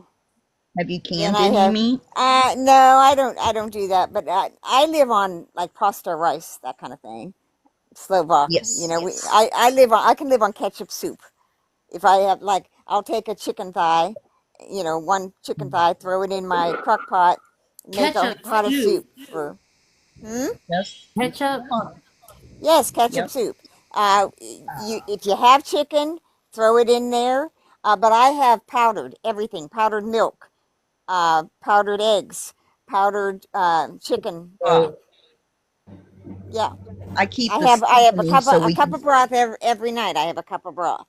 have you Then canned I any have, meat? no, I don't do that, but I live on like pasta rice, that kind of thing. Slovak, Yes. I can live on ketchup soup. If I have like, I'll take a chicken thigh, one chicken thigh, throw it in my crock pot, make a Ketchup pot of soup. soup for, hmm? Yes. Ketchup. Come on. Yes, ketchup Yep. soup. If you have chicken, throw it in there. But I have powdered everything: powdered milk, powdered eggs, powdered chicken broth. So Yeah, I keep I the have seasoning so a we cup can. of broth every night. I have a cup of broth.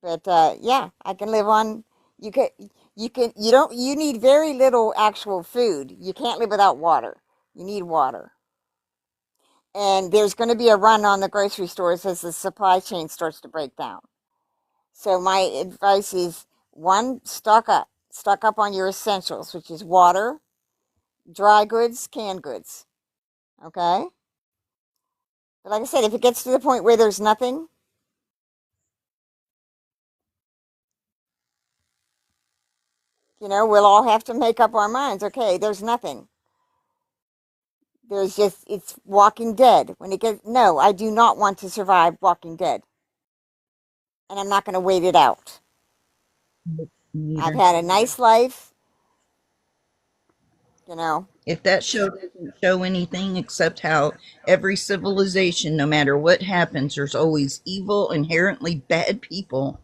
But yeah, I can live on. You can you don't you need very little actual food. You can't live without water. You need water. And there's going to be a run on the grocery stores as the supply chain starts to break down. So my advice is one, stock up. Stock up on your essentials, which is water, dry goods, canned goods. Okay? But like I said, if it gets to the point where there's nothing, we'll all have to make up our minds. Okay, there's nothing. There's just, it's Walking Dead. When it gets, no, I do not want to survive Walking Dead. And I'm not going to wait it out. I've Neither. had a nice life, you know. If that show doesn't show anything except how every civilization, no matter what happens, there's always evil, inherently bad people,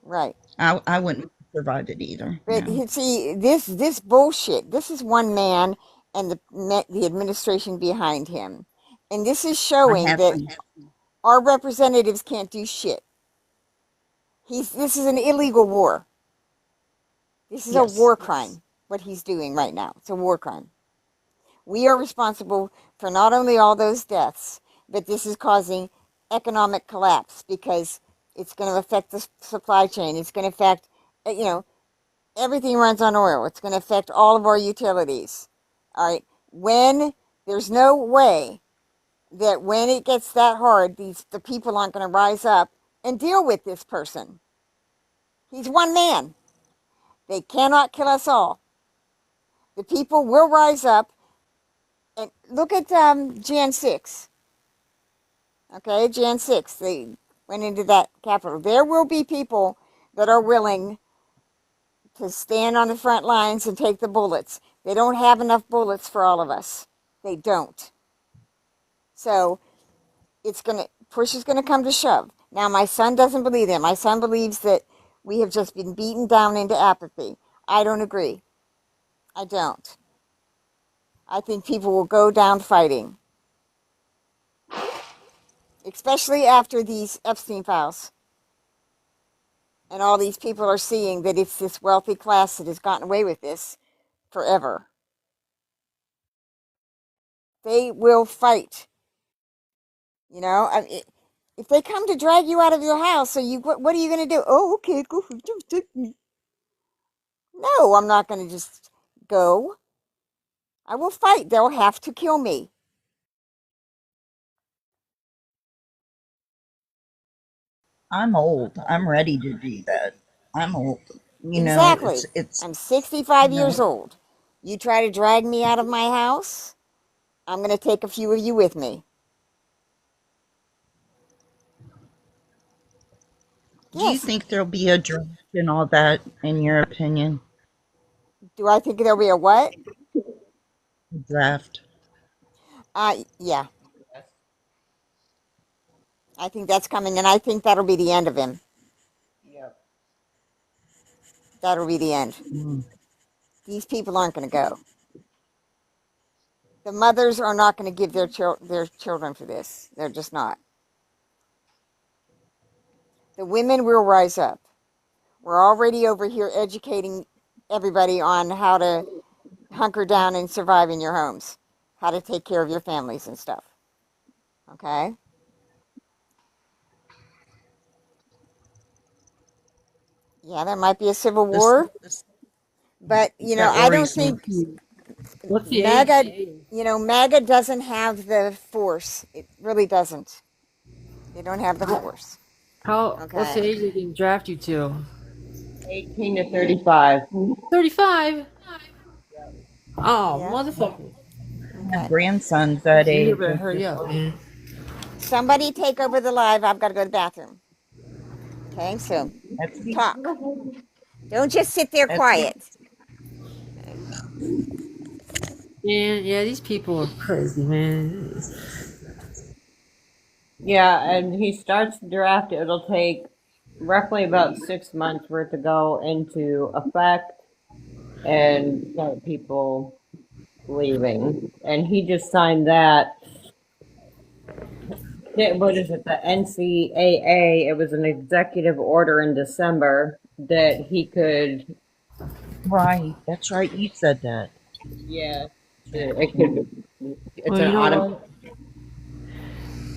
Right. I wouldn't survive it either. But No. you see, this bullshit. This is one man and the administration behind him, and this is I showing have that to. our representatives can't do shit. This is an illegal war. This is a Yes. war crime. What he's doing right now, it's a war crime. We are responsible for not only all those deaths, but this is causing economic collapse because it's going to affect the supply chain. It's going to affect, everything runs on oil. It's going to affect all of our utilities. All right. When there's no way that when it gets that hard, the people aren't going to rise up and deal with this person. He's one man. They cannot kill us all. The people will rise up and look at Jan 6. Okay, Jan 6. They went into that capital. There will be people that are willing to stand on the front lines and take the bullets. They don't have enough bullets for all of us. They don't. So push is gonna come to shove. Now my son doesn't believe that. My son believes that we have just been beaten down into apathy. I don't agree. I don't. I think people will go down fighting, especially after these Epstein files. And all these people are seeing that it's this wealthy class that has gotten away with this forever. They will fight. If they come to drag you out of your house, so what are you going to do? Oh, okay, go. Take me. No, I'm not going to just go. I will fight. They'll have to kill me. I'm old. I'm ready to do that. I'm old. Exactly. It's I'm 65 you years know old. You try to drag me out of my house, I'm going to take a few of you with me. Do you Yes. think there'll be a draft and all that in your opinion? Do I think there'll be a what? A draft. Yeah. I think that's coming, and I think that'll be the end of him. Yep. That'll be the end. Mm. These people aren't going to go. The mothers are not going to give their children for this. They're just not. The women will rise up. We're already over here educating everybody on how to hunker down and survive in your homes, how to take care of your families and stuff. Okay? Yeah, there might be a civil This, war, this but that I don't worries me. think What's the age? MAGA. MAGA doesn't have the force. It really doesn't. They don't have the force. What's Okay. the age they can draft you to? 18 to 35. 35. Oh, Yeah. motherfucker. My Okay. grandson's that You age. better It's hurry just up, man. Somebody take over the live. I've got to go to the bathroom. Okay, so that's talk. Don't just sit there that's quiet. Man, yeah, these people are crazy, man. Yeah, and he starts the draft. It'll take roughly about 6 months for it to go into effect and start people leaving. And he just signed that. What is it? The NCAA. It was an executive order in December that he could, Right. That's right. You said that. yeah, it could. It's Well, an you know automatic.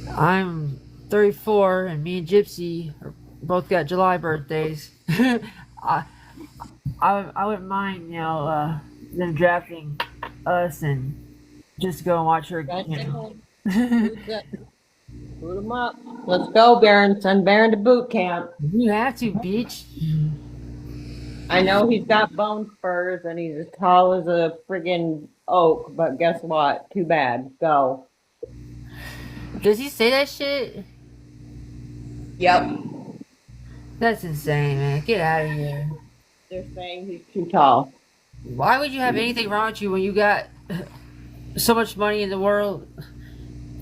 what? I'm 34, and me and Gypsy both got July birthdays. I, I wouldn't mind, them drafting us and just go and watch her, Who's that? Boot him up. Let's go, Baron. Send Baron to boot camp. You have to, bitch. I know he's got bone spurs and he's as tall as a friggin' oak, but guess what? Too bad. Go. Does he say that shit? Yep. That's insane, man. Get out of here. They're saying he's too tall. Why would you have anything wrong with you when you got so much money in the world?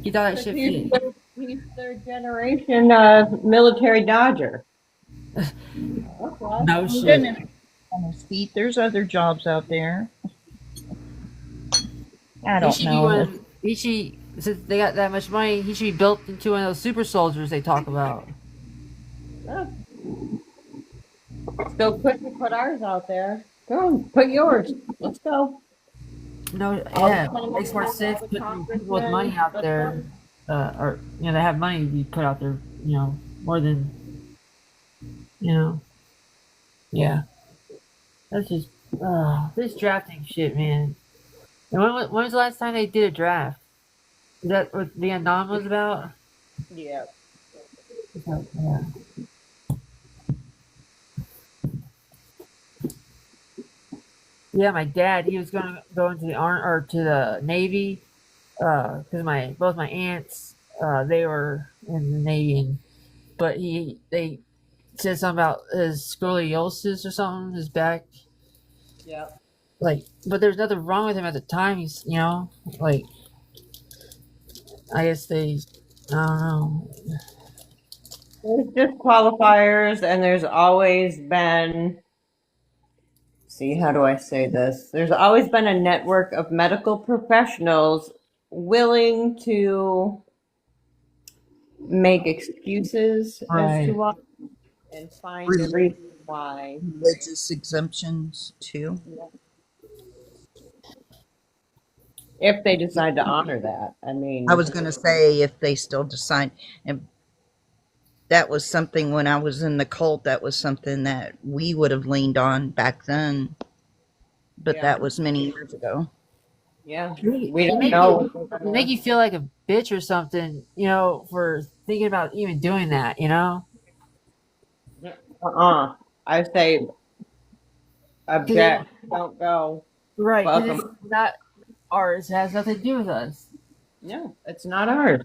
You thought that shit fit. He's third generation military dodger. That's why. No He shit. didn't on his feet. There's other jobs out there. I He don't should be know. one. He should, since they got that much money, he should be built into one of those super soldiers they talk about. Yeah. Let's go quick and put ours out there. Go, put yours. Let's go. No, yeah, it makes more sense putting people with money out there, or they have money to be put out there, more than, yeah. That's just, this drafting shit, man. And when was the last time they did a draft? Is that what the Andam was about? Yeah. Yeah. Yeah, my dad, he was going to go into the army or to the Navy, because both my aunts, they were in the Navy, but they said something about his scoliosis or something, his back. Yeah. But there's nothing wrong with him at the time. He's, like, I guess I don't know. There's disqualifiers, and there's always been. See, how do I say this? There's always been a network of medical professionals willing to make excuses as to Right. why and find a reason why. Religious exemptions too. If they decide to honor that. I I mean, was going to say if they still decide, and that was something when I was in the cult. That was something that we would have leaned on back then, but yeah. that was many years ago. Yeah. They We don't make know. they make you feel like a bitch or something, for thinking about even doing that, I say 'Cause object, don't go. right, Fuck because 'em. it's not ours. It has nothing to do with us. No, it's not ours.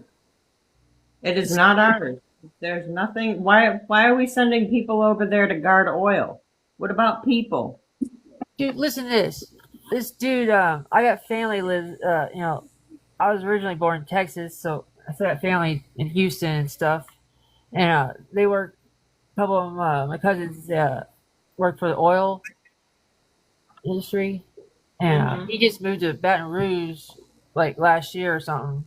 It is not ours. There's nothing. Why are we sending people over there to guard oil? What about people? Dude, listen to this. This dude, I got family lives. I was originally born in Texas, so I still got family in Houston and stuff. And they work. A couple of my cousins work for the oil industry, and he just moved to Baton Rouge like last year or something.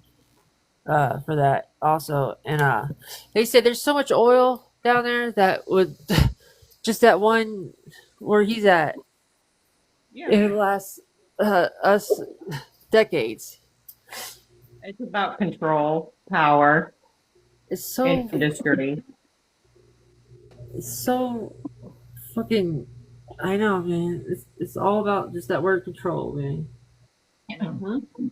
For that also, and they said there's so much oil down there that would just that one where he's at. Yeah, It would last us decades. it's about control, power, It's so industry. fucking. I know, man. It's all about just that word control, man. Mm-hmm.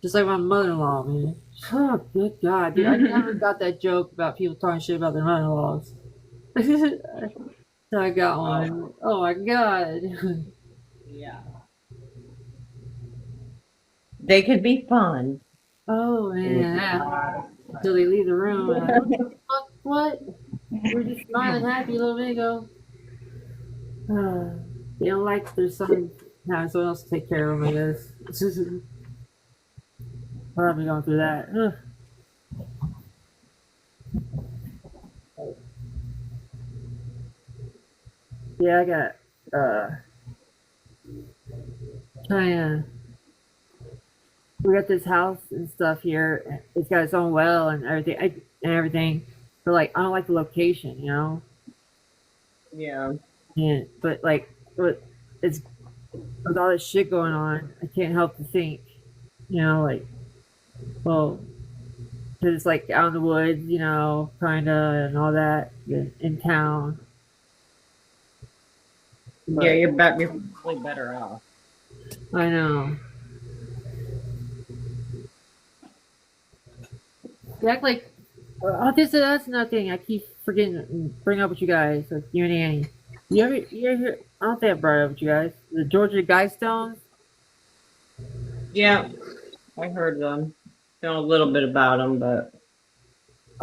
Just like my mother-in-law, man. Oh, good God, dude! I never got that joke about people talking shit about their mother-in-laws. So I got one. Oh my God. Yeah, they could be fun. Oh man, until they leave the room. And like, fuck, what? We were just smiling happy a little bit ago. They don't like their son having someone else to take care of them, I guess. Probably going through that. Ugh. yeah, I got kind of. We got this house and stuff here. It's got its own well and everything. And everything. But like, I don't like the location, you know. Yeah. And but it's with all this shit going on. I can't help to think, you know, like, well, 'cause it's like out in the woods, you know, kind of, and all that in town. Yeah, But you're probably better off. I know. You act like, that's another thing I keep forgetting to bring up with you guys, like you and Annie. You ever hear? I don't think I brought it up with you guys. The Georgia Guidestones. Yeah, I heard them. Know a little bit about them, but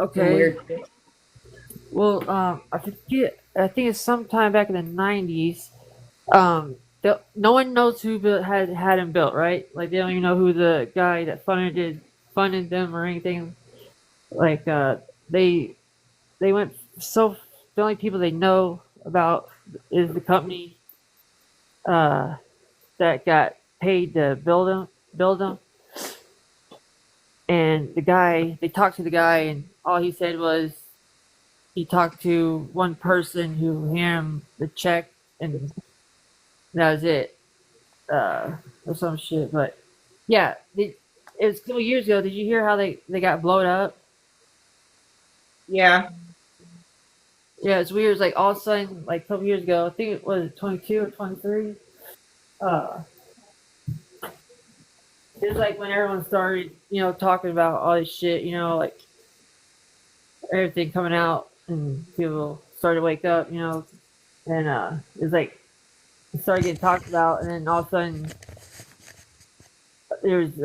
some Okay. weird shit. Well, I forget. I think it's sometime back in the '90s. No one knows who had him built, right? Like they don't even know who the guy that funded them or anything. Like they they went so the only people they know about is the company uh, that got paid to build them, and the guy they talked to the guy, and all he said was he talked to one person who handed him the check, and that was it, or some shit. But yeah, it was a couple years ago. Did you hear how they got blown up? Yeah. Yeah, it's weird. It's like all of a sudden, like a couple years ago, I think it was 22 or 23. Uh, it was like when everyone started, you know, talking about all this shit, you know, like everything coming out, and people started to wake up, you know, and it was like it started getting talked about, and then all of a sudden there's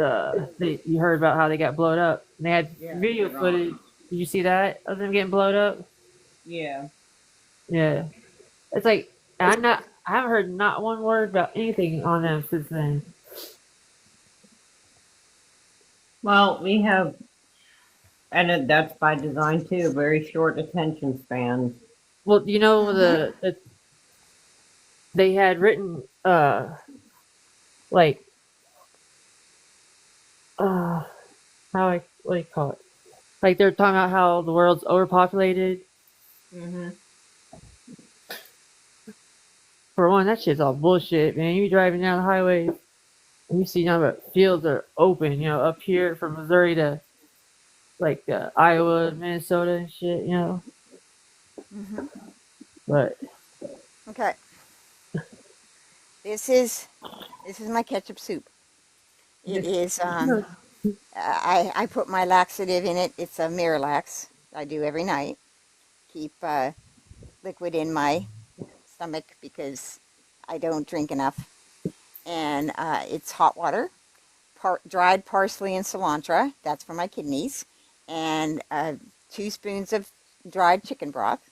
you heard about how they got blown up, and they had Yeah. video footage. Did you see that of them getting blown up? Yeah. Yeah, it's like I haven't heard not one word about anything on them since then. Well, we have, and that's by design too. Very short attention spans. Well, you know Mm-hmm. they had written like uh how I what do you call it? Like they're talking about how the world's overpopulated. Hmm. For one, that shit's all bullshit, man. You be driving down the highway and you see nothing but fields that are open, you know, up here from Missouri to like Iowa, Minnesota, and shit, you know. Mm-hmm. But Okay. This is my ketchup soup. It is I put my laxative in it. It's a Miralax. I do every night. Keep liquid in my stomach because I don't drink enough. And it's hot water, dried parsley and cilantro. That's for my kidneys. And 2 spoons of dried chicken broth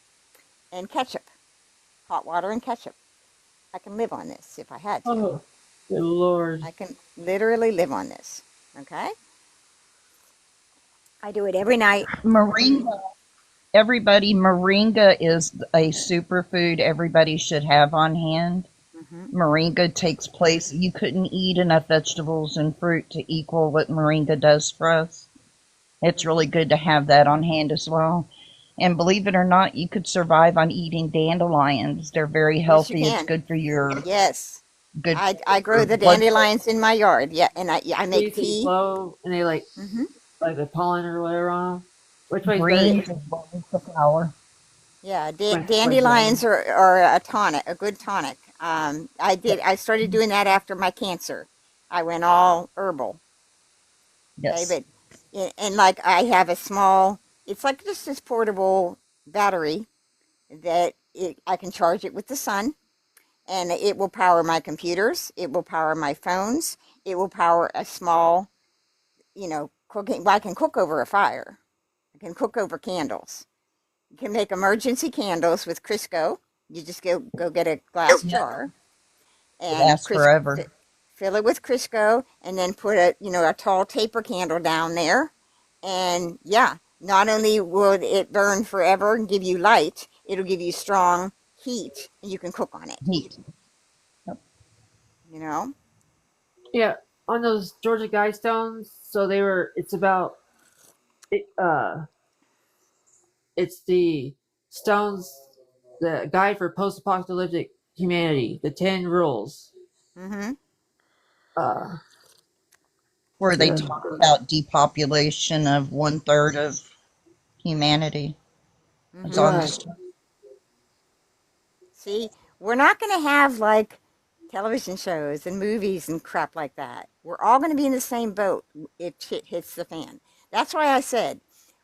and ketchup. Hot water and ketchup. I can live on this if I had to. oh, good lord. I can literally live on this. Okay? I do it every night. Moringa, everybody, moringa is a superfood everybody should have on hand. Hmm. Moringa takes place. You couldn't eat enough vegetables and fruit to equal what moringa does for us. It's really good to have that on hand as well. And believe it or not, you could survive on eating dandelions. They're very Yes, you healthy. It's can. good for your Yes. good I for grow your the blood pressure. dandelions in my yard. Yeah, and I So you make see tea. blow and they Hmm. like the pollen or whatever on them. Which way's better? Greens as well as the flower. Yeah, Which way? dandelions are a tonic, a good tonic. I started doing that after my cancer. I went all herbal. Okay, Yes. but and like I have a small, it's like just this portable battery that I can charge it with the sun, and it will power my computers. It will power my phones. It will power a small, cooking. Well, I can cook over a fire. I can cook over candles. You can make emergency candles with Crisco. You just go get a glass Yeah. jar It and lasts forever. fill it with Crisco, and then put a tall taper candle down there. And yeah, not only will it burn forever and give you light, it'll give you strong heat and you can cook on it, Heat. you know? Yeah, on those Georgia Guidestones. So they were. It's about. It, it's the stones. The guide for post-apocalyptic humanity. The 10 rules. Mm-hmm. Uh, Where they the, talk about depopulation of 1/3 of humanity. It's Mm-hmm. on right. this. See, we're not going to have like television shows and movies and crap like that. We're all going to be in the same boat if shit hits the fan. That's why I said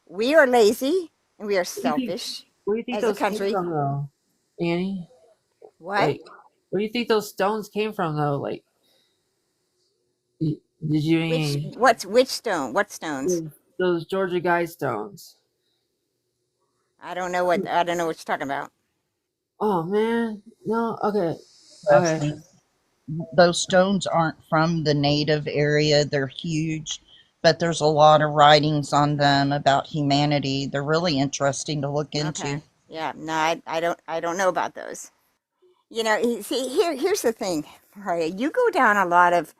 we are lazy and we are What do you think? selfish Where do you think as a those came country. from, though, Annie? What? Like, where do you think those stones came from, though? Like, did you any Which stone? What stones? those Georgia Guidestones? I don't know what you're talking about. Oh man, no. Okay, okay. Interesting. Those stones aren't from the native area. They're huge, but there's a lot of writings on them about humanity. They're really interesting to look into. Okay. Yeah, no, I don't know about those. You know, see, here's the thing, right? You go down a lot of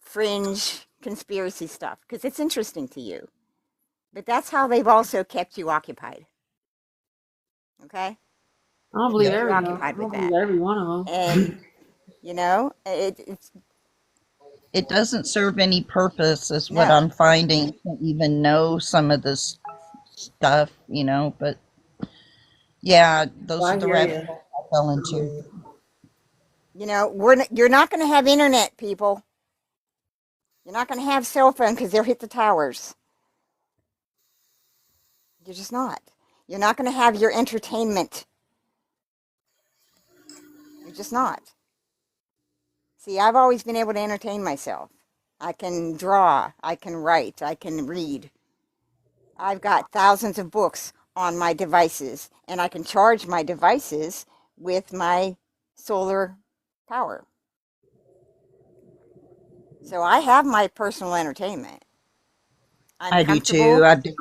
fringe conspiracy stuff because it's interesting to you, but that's how they've also kept you occupied. Okay, I don't they've believe kept Yep. you every though. I occupied with don't believe that, every one of them. and you know, it's It doesn't serve any purpose, is what no. I'm finding, to even know some of this stuff, but yeah, those are I the hear rabbit you. holes I fell into. You know, you're not going to have internet, people. You're not going to have cell phone because they'll hit the towers. You're just not. You're not going to have your entertainment. You're just not. See, I've always been able to entertain myself. I can draw, I can write, I can read. I've got thousands of books on my devices, and I can charge my devices with my solar power. So I have my personal entertainment. I'm I do too. comfortable, I've downloaded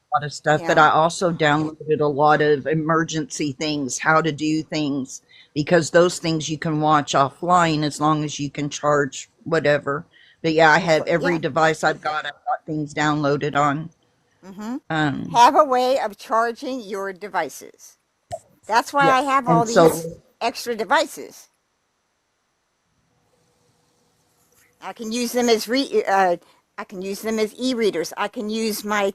a lot of you stuff, but I know. also downloaded a lot of emergency things, how to do things, because those things you can watch offline as long as you can charge whatever. But yeah, I have every Yeah. device I've got things downloaded on. Mm-hmm. Um, Have a way of charging your devices. That's why yeah, I have all and these so extra devices. I can use them as I can use them as e-readers. I can use my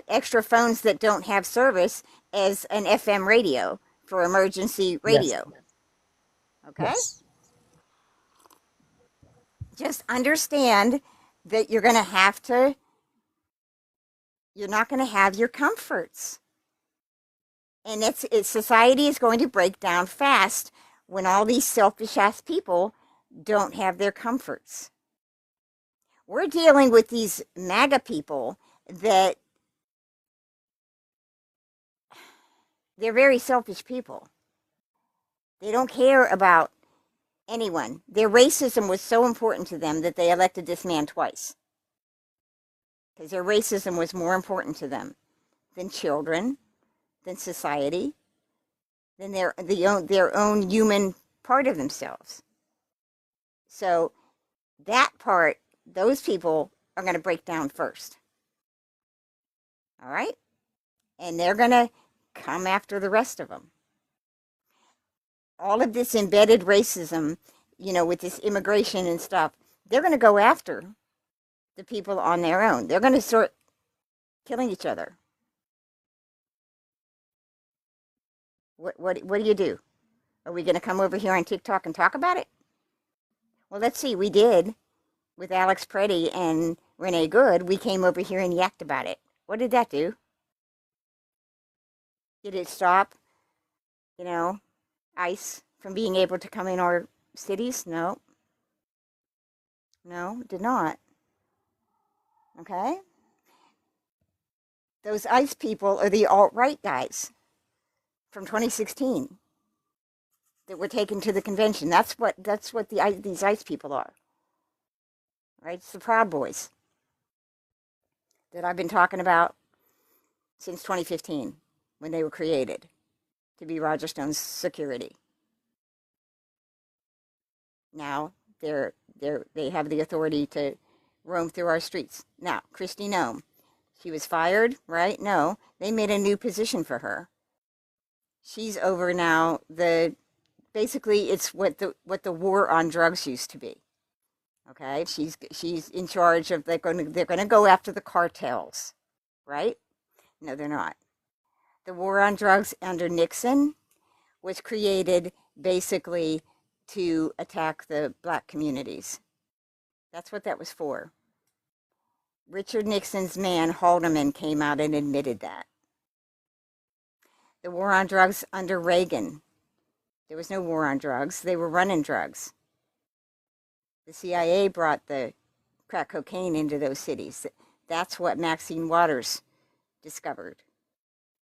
extra phones that don't have service as an FM radio for emergency yes, radio. Okay? yes, Just understand that you're not going to have your comforts. And society is going to break down fast when all these selfish ass people don't have their comforts. We're dealing with these MAGA people that they're very selfish people. They don't care about anyone. Their racism was so important to them that they elected this man twice. Because their racism was more important to them than children, than society, than their own human part of themselves. So that part, those people are going to break down first. All right? And they're going to come after the rest of them. All of this embedded racism, with this immigration and stuff, they're going to go after the people on their own. They're going to start killing each other. What do you do? Are we going to come over here on TikTok and talk about it? Well, let's see. We did with Alex Preddy and Renee Good. We came over here and yacked about it. What did that do? Did it stop, you know, ICE from being able to come in our cities? No. No, it did not. Okay? Those ICE people are the alt-right guys from 2016 that were taken to the convention. That's what these ICE people are. Right? It's the Proud Boys that I've been talking about since 2015 when they were created to be Roger Stone's security. Now they have the authority to roam through our streets. Now, Kristi Noem, she was fired, right? No, they made a new position for her. She's over now basically it's what the war on drugs used to be. Okay, she's in charge of they're going to go after the cartels, right? No, they're not. The war on drugs under Nixon was created basically to attack the black communities. That's what that was for. Richard Nixon's man, Haldeman, came out and admitted that. The war on drugs under Reagan, there was no war on drugs. They were running drugs. The CIA brought the crack cocaine into those cities. That's what Maxine Waters discovered.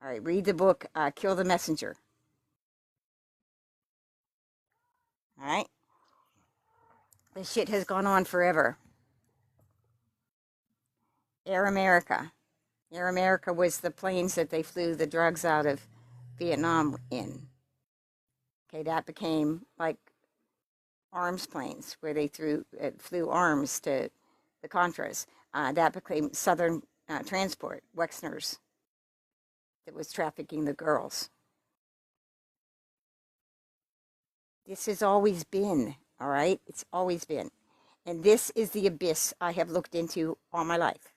All right, read the book, Kill the Messenger. All right? This shit has gone on forever. Air America. Air America was the planes that they flew the drugs out of Vietnam in. Okay, that became like arms planes where they flew arms to the Contras. That became Southern Transport, Wexner's, that was trafficking the girls. This has always been, all right? It's always been. And this is the abyss I have looked into all my life.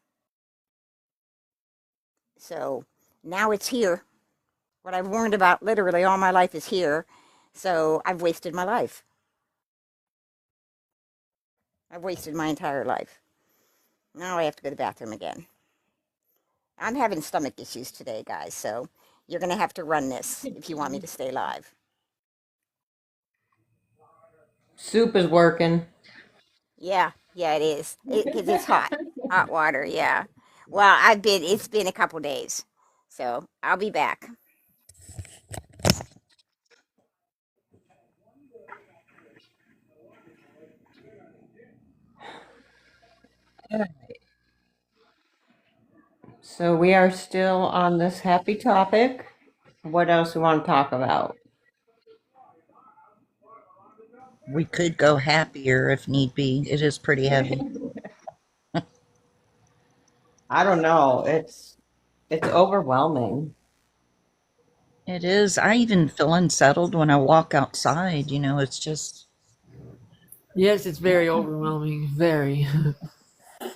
So now it's here. What I've warned about literally all my life is here. So I've wasted my life. I've wasted my entire life. Now I have to go to the bathroom again. I'm having stomach issues today, guys, so you're going to have to run this if you want me to stay live. Soup is working. Yeah, it is. Because it's hot. Hot water, yeah. Well, it's been a couple days. So I'll be back. So we are still on this happy topic. What else we want to talk about? We could go happier if need be. It is pretty heavy. I don't know. It's overwhelming. It is. I even feel unsettled when I walk outside. It's just. Yes, it's very overwhelming. Very.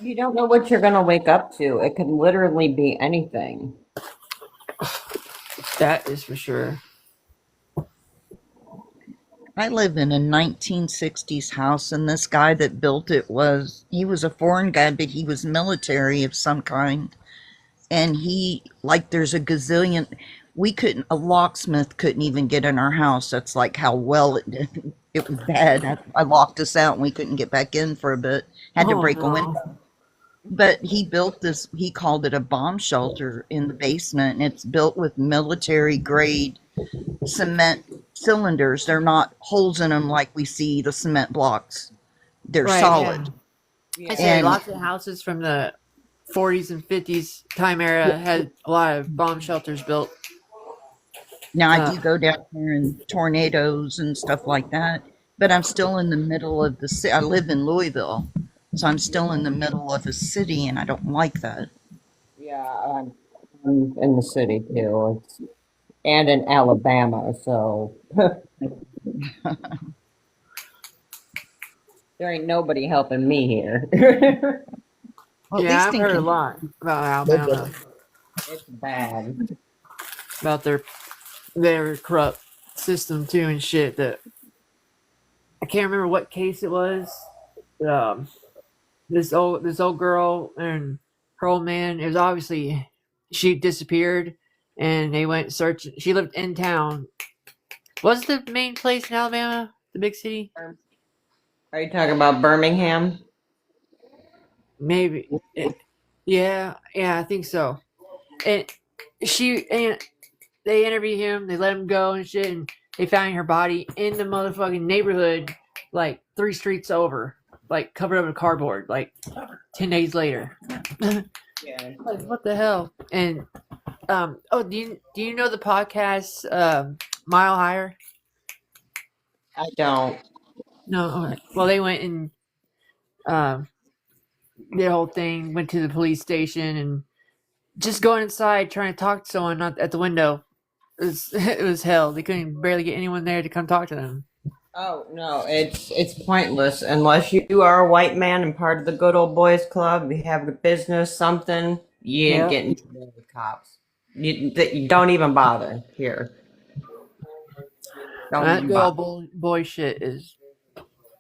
You don't know what you're going to wake up to. It could literally be anything. That is for sure. I live in a 1960s house, and this guy that built it he was a foreign guy, but he was military of some kind. And there's a gazillion, a locksmith couldn't even get in our house. That's like how well it was bad. I locked us out and we couldn't get back in for a bit. Had to break a window. But he built this, he called it a bomb shelter in the basement, and it's built with military grade cement cylinders. They're not holes in them like we see the cement blocks. They're solid. Yeah. I say lots of houses from the 40s and 50s time era had a lot of bomb shelters built. Now I do go down here in tornadoes and stuff like that, but I'm still in the middle of the city. I live in Louisville, so I'm still in the middle of a city, and I don't like that. Yeah, I'm in the city too. And in Alabama, so there ain't nobody helping me here. Well, yeah, I've heard a lot about Alabama. It's bad. About their corrupt system too and shit. That I can't remember what case it was. This old girl and her old man. It was obviously she disappeared, and they went searching. She lived in town. What's the main place in Alabama? The big city? Are you talking about Birmingham? Maybe. Yeah, I think so. And they interviewed him. They let him go and shit, and they found her body in the motherfucking neighborhood, like 3 streets over, like covered up in cardboard, like 10 days later. Yeah. Like, what the hell? And Oh, do you know the podcast Mile Higher? I don't. No. Okay. Well, they went and um their whole thing went to the police station and just going inside trying to talk to someone at the window. It was hell. They couldn't barely get anyone there to come talk to them. Oh no, it's pointless unless you are a white man and part of the good old boys club. You have a business, something. You ain't Yeah. getting to know the cops. You don't even bother here. Don't That even good old bother. boy shit is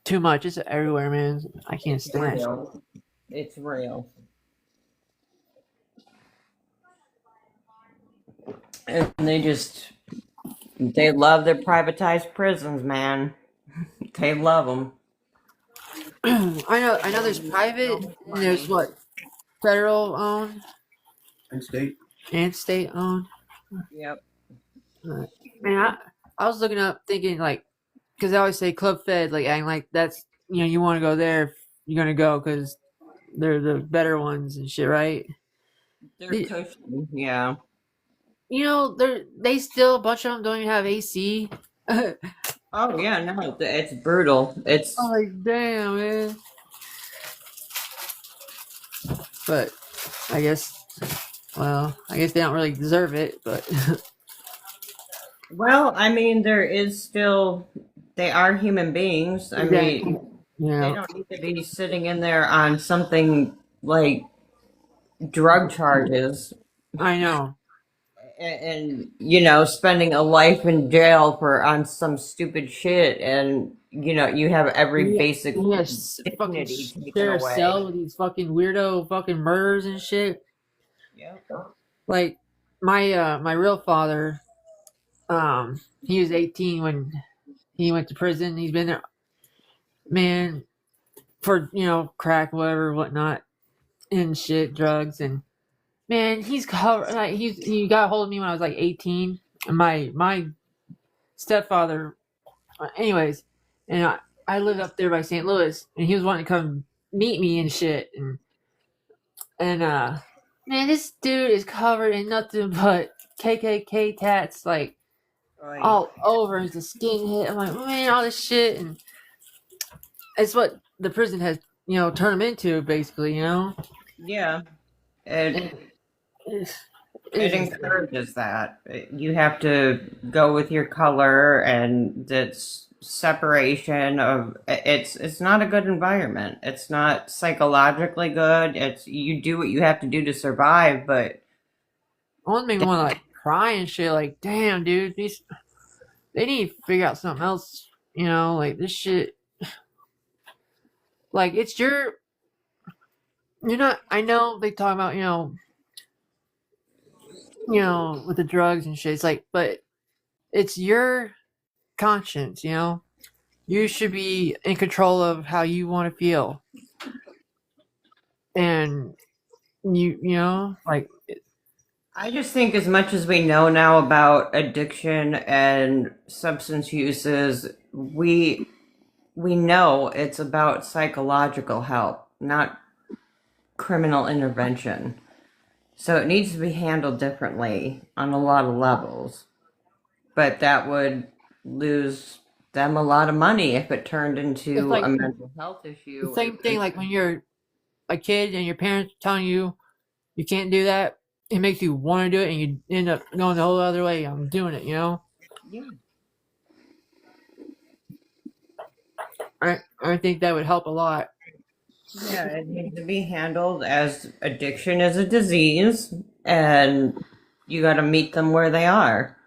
too much. It's everywhere, man. I can't It's stand it. real. It's real. And they love their privatized prisons, man. They love them. I know. There's private and there's what federal owned and state owned. Yep. Man, I was looking up thinking like because I always say club fed like acting like that's you want to go there if you're gonna go because they're the better ones and shit, right? They're They- cushy. Yeah. they still a bunch of them don't even have AC. I'm Oh yeah, no, it's brutal. It's like, damn, man. But I guess, I guess they don't really deserve it. But well, I mean, there is still they are human beings. I exactly, mean, you they know, don't need to be sitting in there on something like drug charges I know. and spending a life in jail for on some stupid shit and you have every Yeah, basic yes, fucking dignity taken share a away. cell with these fucking weirdo fucking murders and shit. Yep. Like my real father, he was 18 when he went to prison. He's been there, man, for crack, whatever, whatnot, and shit, drugs, and man, he's covered. Like he got a hold of me when I was like 18. And my stepfather, anyways, and I lived up there by St. Louis, and he was wanting to come meet me and shit, and man, this dude is covered in nothing but KKK tats, like Right. all over his skinhead. I'm like, man, all this shit, and it's what the prison has, turned him into, basically, Yeah. It And it's, it it's just, encourages that. You have to go with your color and it's separation of it's not a good environment. It's not psychologically good. It's you do what you have to do to survive, but one made me want to like cry and shit. Like, damn, dude, they need to figure out something else. Like this shit. Like it's you're not. I know they talk about with the drugs and shit. It's like, but it's your conscience. You should be in control of how you want to feel, and like I just think as much as we know now about addiction and substance uses, we know it's about psychological help, not criminal intervention. So it needs to be handled differently on a lot of levels. But that would lose them a lot of money if it turned it's into a like mental health the issue. same thing. Like when you're a kid and your parents telling you you can't do that, it makes you want to do it, and you end up going the whole other way. I'm doing it. Yeah. I think that would help a lot. Yeah, it needs to be handled as addiction is a disease, and you got to meet them where they are.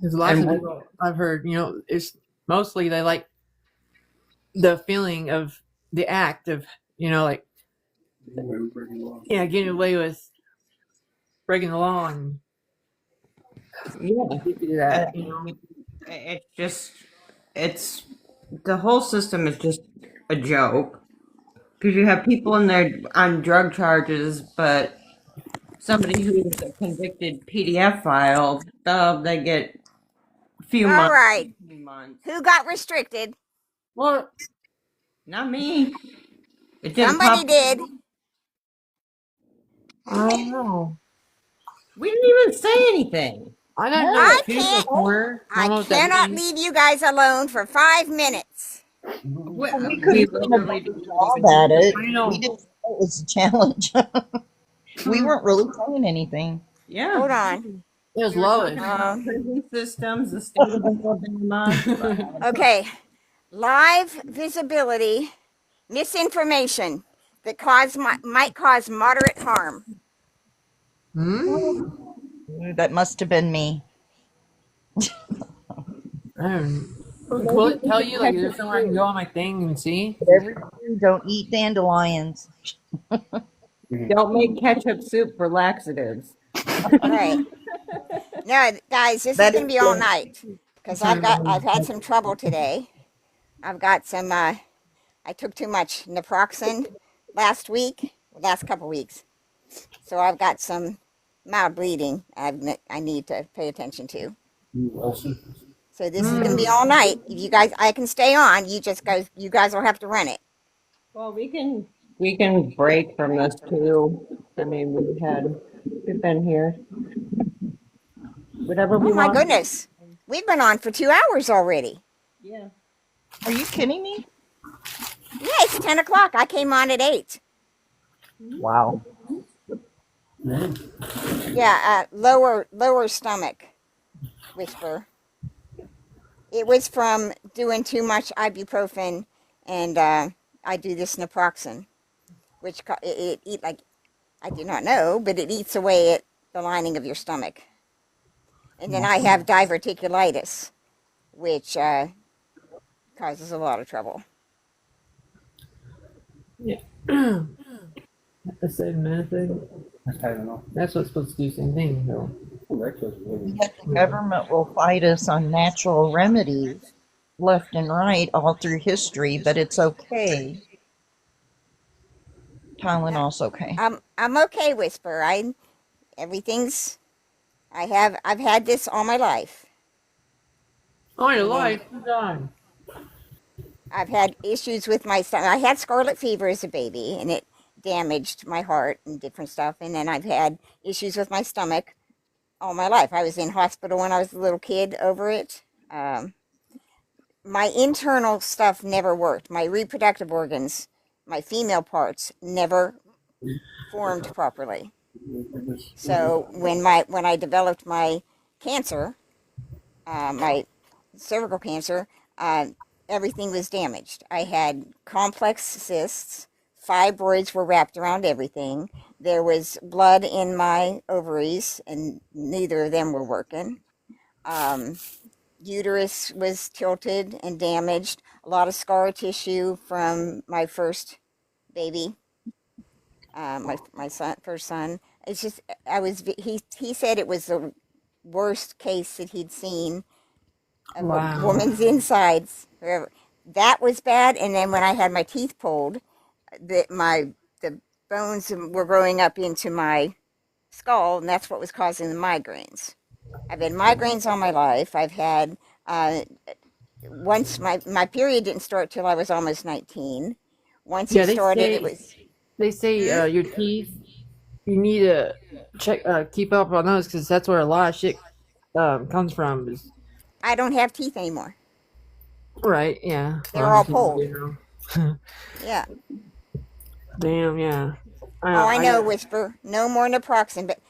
There's lots And of people I've heard, it's mostly they like the feeling of the act of, like, yeah, getting away with breaking the law and yeah, addicted to and that. it's just it's the whole system is just a joke because you have people in there on drug charges, but somebody who's a convicted PDF file, they get a few All months, right. 18 months. Who got restricted? Well, Not me. It didn't Somebody pop. did. I don't know. We didn't even say anything. I got No, another I tooth in the can't. corner. I I don't know if that cannot means. leave you guys alone for 5 minutes. We, we could we have done a literally better didn't job even say at it. I We know. didn't know it was a challenge. We weren't really saying anything. Yeah. Hold on. It was We were talking Lois. about Um, prison systems, the state of Alabama. okay. Live visibility, misinformation that might cause moderate harm. Hmm? That must have been me. I don't. Will Maybe it we tell could you like catch is there up somewhere I can go soon. on my thing and see? Whatever you do, don't eat dandelions. Don't make ketchup soup for laxatives. All right. No, guys, this is That going to is be all good. night I'm because trying to I've had remember. some trouble today. I've got some, I took too much naproxen last couple weeks. So I've got some mild bleeding I need to pay attention to. So this is going to be all night. If you guys, I can stay on. You guys will have to run it. Well, we can break from this too. I mean, we've been here. Whatever Oh we my want. goodness. We've been on for 2 hours already. Yeah. Are you kidding me? Yeah, it's 10 o'clock. I came on at 8. Wow. Yeah, lower stomach whisper. It was from doing too much ibuprofen and I do this naproxen, which it eat like I did not know, but it eats away at the lining of your stomach. And then I have diverticulitis, which causes a lot of trouble. Yeah. The 7 minute thing. That's what's supposed to do the same thing though. Yet the government will fight us on natural remedies left and right all through history, but it's okay. Tylenol's okay. I'm okay, Whisper. Everything's I've had this all my life, Oh, your and then life. You died. I've had issues with my stomach. I had scarlet fever as a baby, and it damaged my heart and different stuff. And then I've had issues with my stomach all my life. I was in hospital when I was a little kid over it. Um, my internal stuff never worked. My reproductive organs, my female parts, never formed properly. So when I developed my cancer, my cervical cancer, everything was damaged. I had complex cysts. Fibroids were wrapped around everything. There was blood in my ovaries, and neither of them were working. Um, Uterus was tilted and damaged. A lot of scar tissue from my first baby, my first son. It's just he said it was the worst case that he'd seen of a Wow. woman's insides. Wherever. That was bad. And then when I had my teeth pulled, the bones were growing up into my skull, and that's what was causing the migraines. I've had migraines all my life. I've had uh, once my period didn't start till I was almost 19. Once it Yeah, started, it was. they say Hmm? your teeth. You need to check keep up on those because that's where a lot of shit comes from. Is I don't have teeth anymore. right? Yeah. Well, They're I'm all just saying in pulled. general. Yeah. Damn. Yeah. Oh, I I know, got. Whisper. No more naproxen, but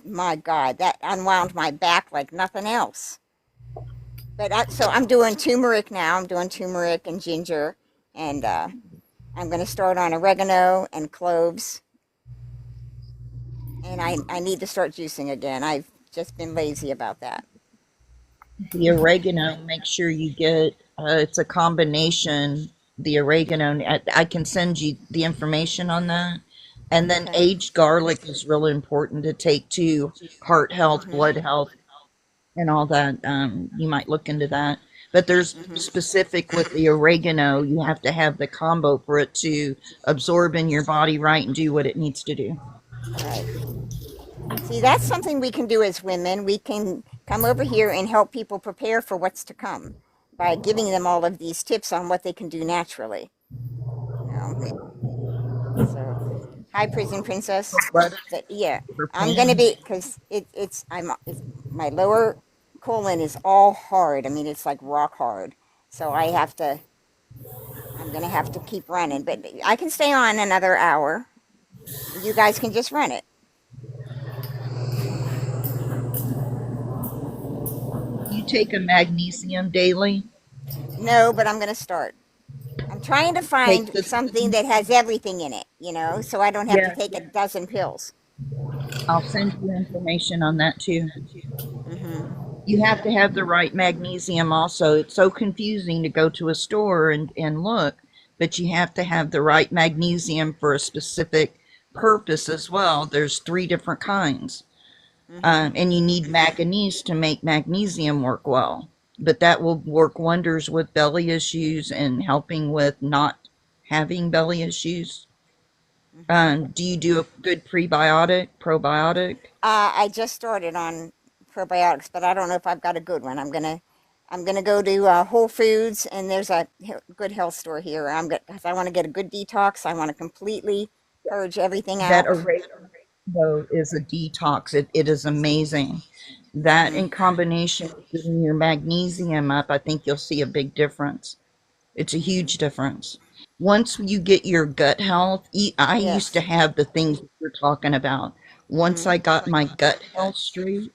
my God, that unwound my back like nothing else. So I'm doing turmeric now. I'm doing turmeric and ginger, and I'm going to start on oregano and cloves. And I need to start juicing again. I've just been lazy about that. The oregano, make sure you get, it's a combination. The oregano, I can send you the information on that. And then Okay. aged garlic is really important to take too. Heart health, Mhm. blood health, and all that. You might look into that. But there's Mhm. specific with the oregano, you have to have the combo for it to absorb in your body right and do what it needs to do. Right. See, that's something we can do as women. We can come over here and help people prepare for what's to come by giving them all of these tips on what they can do naturally. You know. So. Hi, Prison Princess. Blood But yeah, for I'm gonna pain. be because it's my lower colon is all hard. I mean, it's like rock hard. So I'm gonna have to keep running. But I can stay on another hour. You guys can just run it. You take a magnesium daily. No, but I'm gonna start. I'm trying to Take find the something three. that has everything in it, so I don't have to Yeah, take a dozen pills. I'll send you information on that too. Mm-hmm. You have to have the right magnesium also. It's so confusing to go to a store and look, but you have to have the right magnesium for a specific purpose as well. There's three different kinds. Mm-hmm. And you need manganese to make magnesium work well. But that will work wonders with belly issues and helping with not having belly issues. Mm-hmm. Do you do a good prebiotic, probiotic? I just started on probiotics, but I don't know if I've got a good one. I'm gonna go to Whole Foods, and there's a good health store here. Because I want to get a good detox. I want to completely purge everything That out. oregano is a detox. It is amazing. That Mm-hmm. in combination with getting your magnesium up, I think you'll see a big difference. It's a huge difference. Once you get your gut health, I used to Yes. have the things you're talking about. Once Mm-hmm. I got my gut health straight,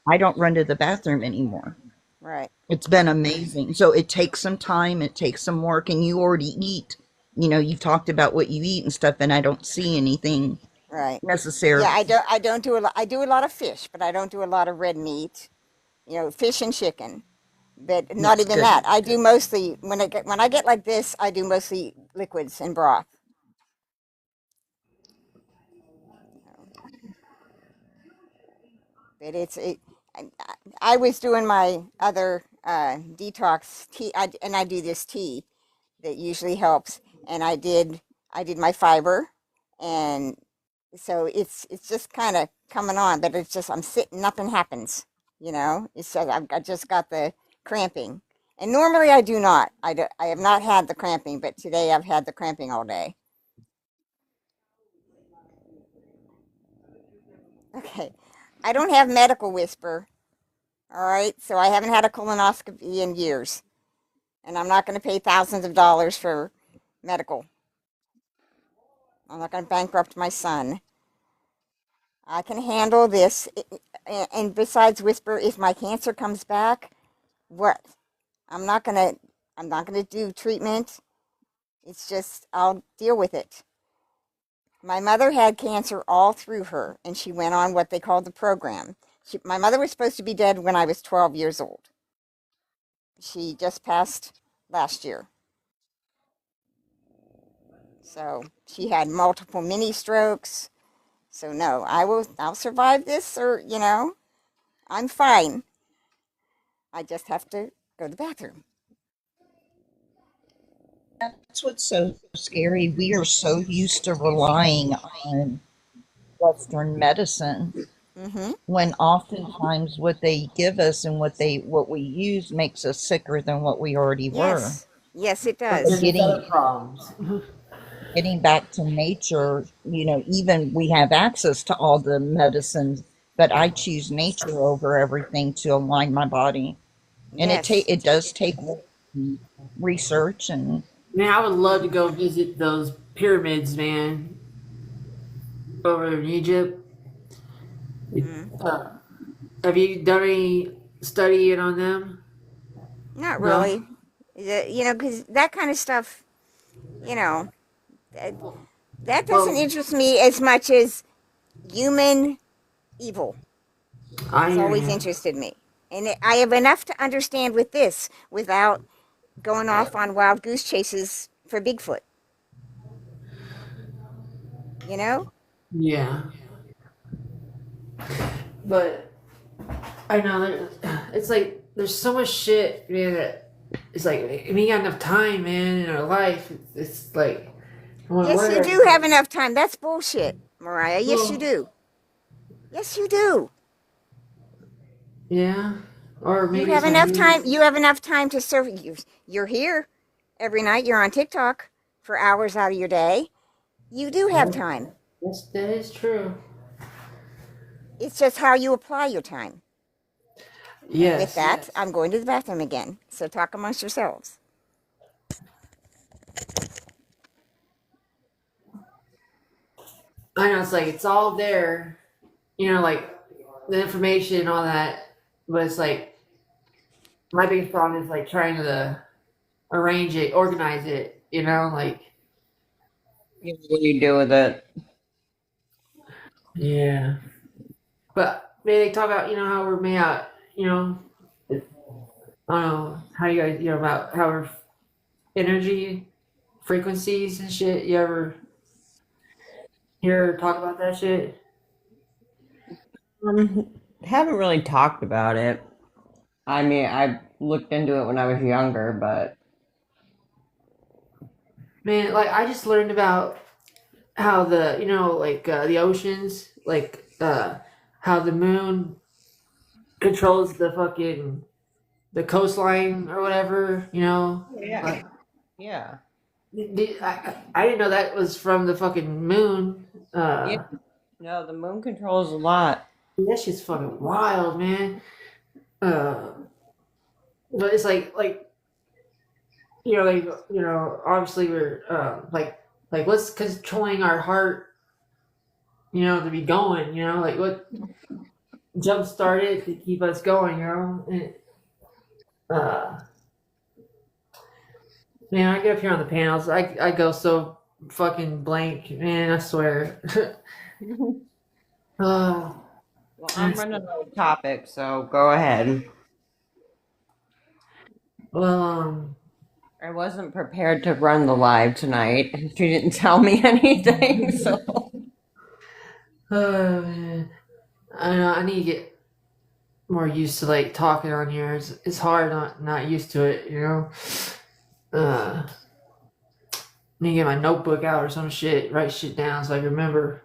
I don't run to the bathroom anymore. Right. It's been amazing. So it takes some time, it takes some work, and you already eat. You've talked about what you eat and stuff, and I don't see anything Right. Yeah, necessarily. I don't do a lot. I do a lot of fish, but I don't do a lot of red meat. Fish and chicken. But not That's even good. that. I do mostly when I get like this, I do mostly liquids and broth. But I, I was doing my other detox tea, and I do this tea that usually helps. And I did my fiber, and so it's just kind of coming on. But it's just I'm sitting, nothing happens. It's just, I just got the cramping, and normally I do not. I have not had the cramping, but today I've had the cramping all day. Okay, I don't have medical whisper. All right, so I haven't had a colonoscopy in years, and I'm not going to pay thousands of dollars for medical. I'm not going to bankrupt my son. I can handle this. And besides whisper, if my cancer comes back, what? I'm not going to I'm not going to do treatment. It's just I'll deal with it. My mother had cancer all through her, and she went on what they called the program. My mother was supposed to be dead when I was 12 years old. She just passed last year. So she had multiple mini strokes. So no, I'll survive this, or I'm fine. I just have to go to the bathroom. That's what's so scary. We are so used to relying on Western medicine Mm-hmm. when oftentimes what they give us and what we use makes us sicker than what we already were. Yes. Yes, it But But does. there's getting better problems. getting back to nature, even we have access to all the medicines, but I choose nature over everything to align my body. And Yes. it does take research and Man, I would love to go visit those pyramids, man, over in Egypt. Mm. Uh, have you done any studying on them? Not No. really. Because that kind of stuff, you know, that, that doesn't Well, interest me as much as human evil I has hear always you. interested me. And I have enough to understand with this without going off on wild goose chases for Bigfoot, you know? Yeah, but I know it's like there's so much shit, man. That it's like we got enough time, man, in our life. It's like Yes, you what? do have enough time. That's bullshit, Mariah. Yes, you Well, do. Yes, you do. yeah, or You maybe have it's my enough time. mood. You have enough time to serve. You're here every night. You're on TikTok for hours out of your day. You do have time. Yes, that is true. It's just how you apply your time. And with Yes. that, I'm going to the bathroom again. So talk amongst yourselves. I know it's like it's all there, like the information and all that, but it's like my biggest problem is like trying to arrange it, organize it, like What do you do with it? yeah. But maybe they talk about how we're made out, I don't know how you guys about how we're energy frequencies and shit. You ever hear her talk about that shit? Haven't really talked about it. I mean, I looked into it when I was younger, but Man, like I just learned about how the the oceans, how the moon controls the coastline or whatever. yeah, Like yeah, I didn't know that was from the fucking moon. yeah. No, the moon controls a lot. That shit's fucking wild, man. Uh, but it's like obviously we're like what's controlling our heart, to be going, like what jump started to keep us going, And, uh, man, I get up here on the panels, I go so fucking blank, man. I swear. uh, Well, I'm running out of topics, so go ahead. well, I wasn't prepared to run the live tonight. She didn't tell me anything, so. man. I know I need to get more used to like talking on here. It's hard not used to it, Uh, need to get my notebook out or some shit, write shit down so I can remember.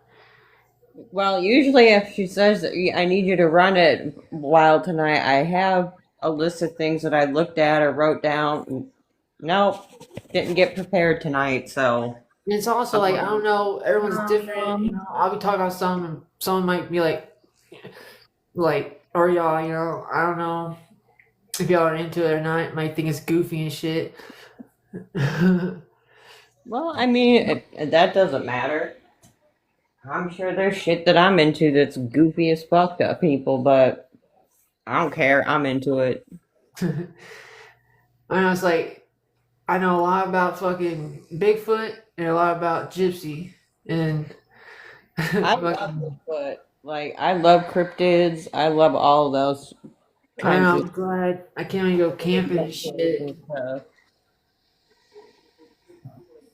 Well, usually if she says that I need you to run it while tonight, I have a list of things that I looked at or wrote down. Nope, didn't get prepared tonight, so. And it's also like I don't know, everyone's different. I'll be talking about something, and someone might be like, or y'all, I don't know if y'all are into it or not. Might think it's goofy and shit. Well, I mean, that doesn't matter. I'm sure there's shit that I'm into that's goofy as fuck to people, but I don't care. I'm into it. I know it's like I know a lot about fucking Bigfoot and a lot about Gypsy and I love fucking. Bigfoot. Like, I love cryptids. I love all those I kinds know of I'm glad I can't even go camping and stuff. shit.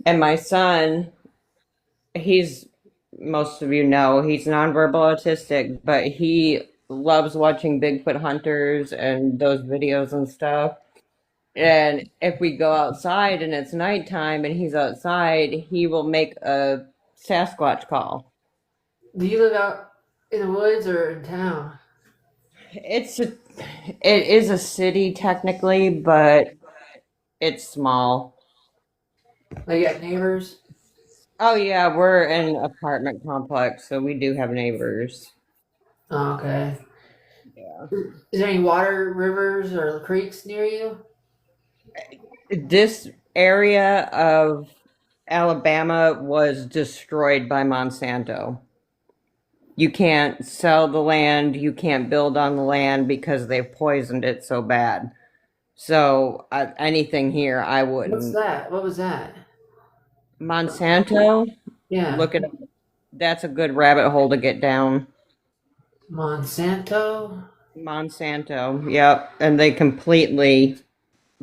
And my son, he's, most of you know, he's nonverbal autistic, but he loves watching Bigfoot hunters and those videos and stuff. And if we go outside and it's nighttime and he's outside, he will make a Sasquatch call. Do you live out in the woods or in town? It's a, it is a city technically, but it's small. Like you got neighbors? Oh yeah, we're in an apartment complex, so we do have neighbors. Oh, okay. Yeah. Is there any water, rivers, or creeks near you? This area of Alabama was destroyed by Monsanto. You can't sell the land, you can't build on the land because they've poisoned it so bad. So anything here, I What's wouldn't. that? What was that? Monsanto, Yeah, look at that's a good rabbit hole to get down. Monsanto. Monsanto, yep, and they completely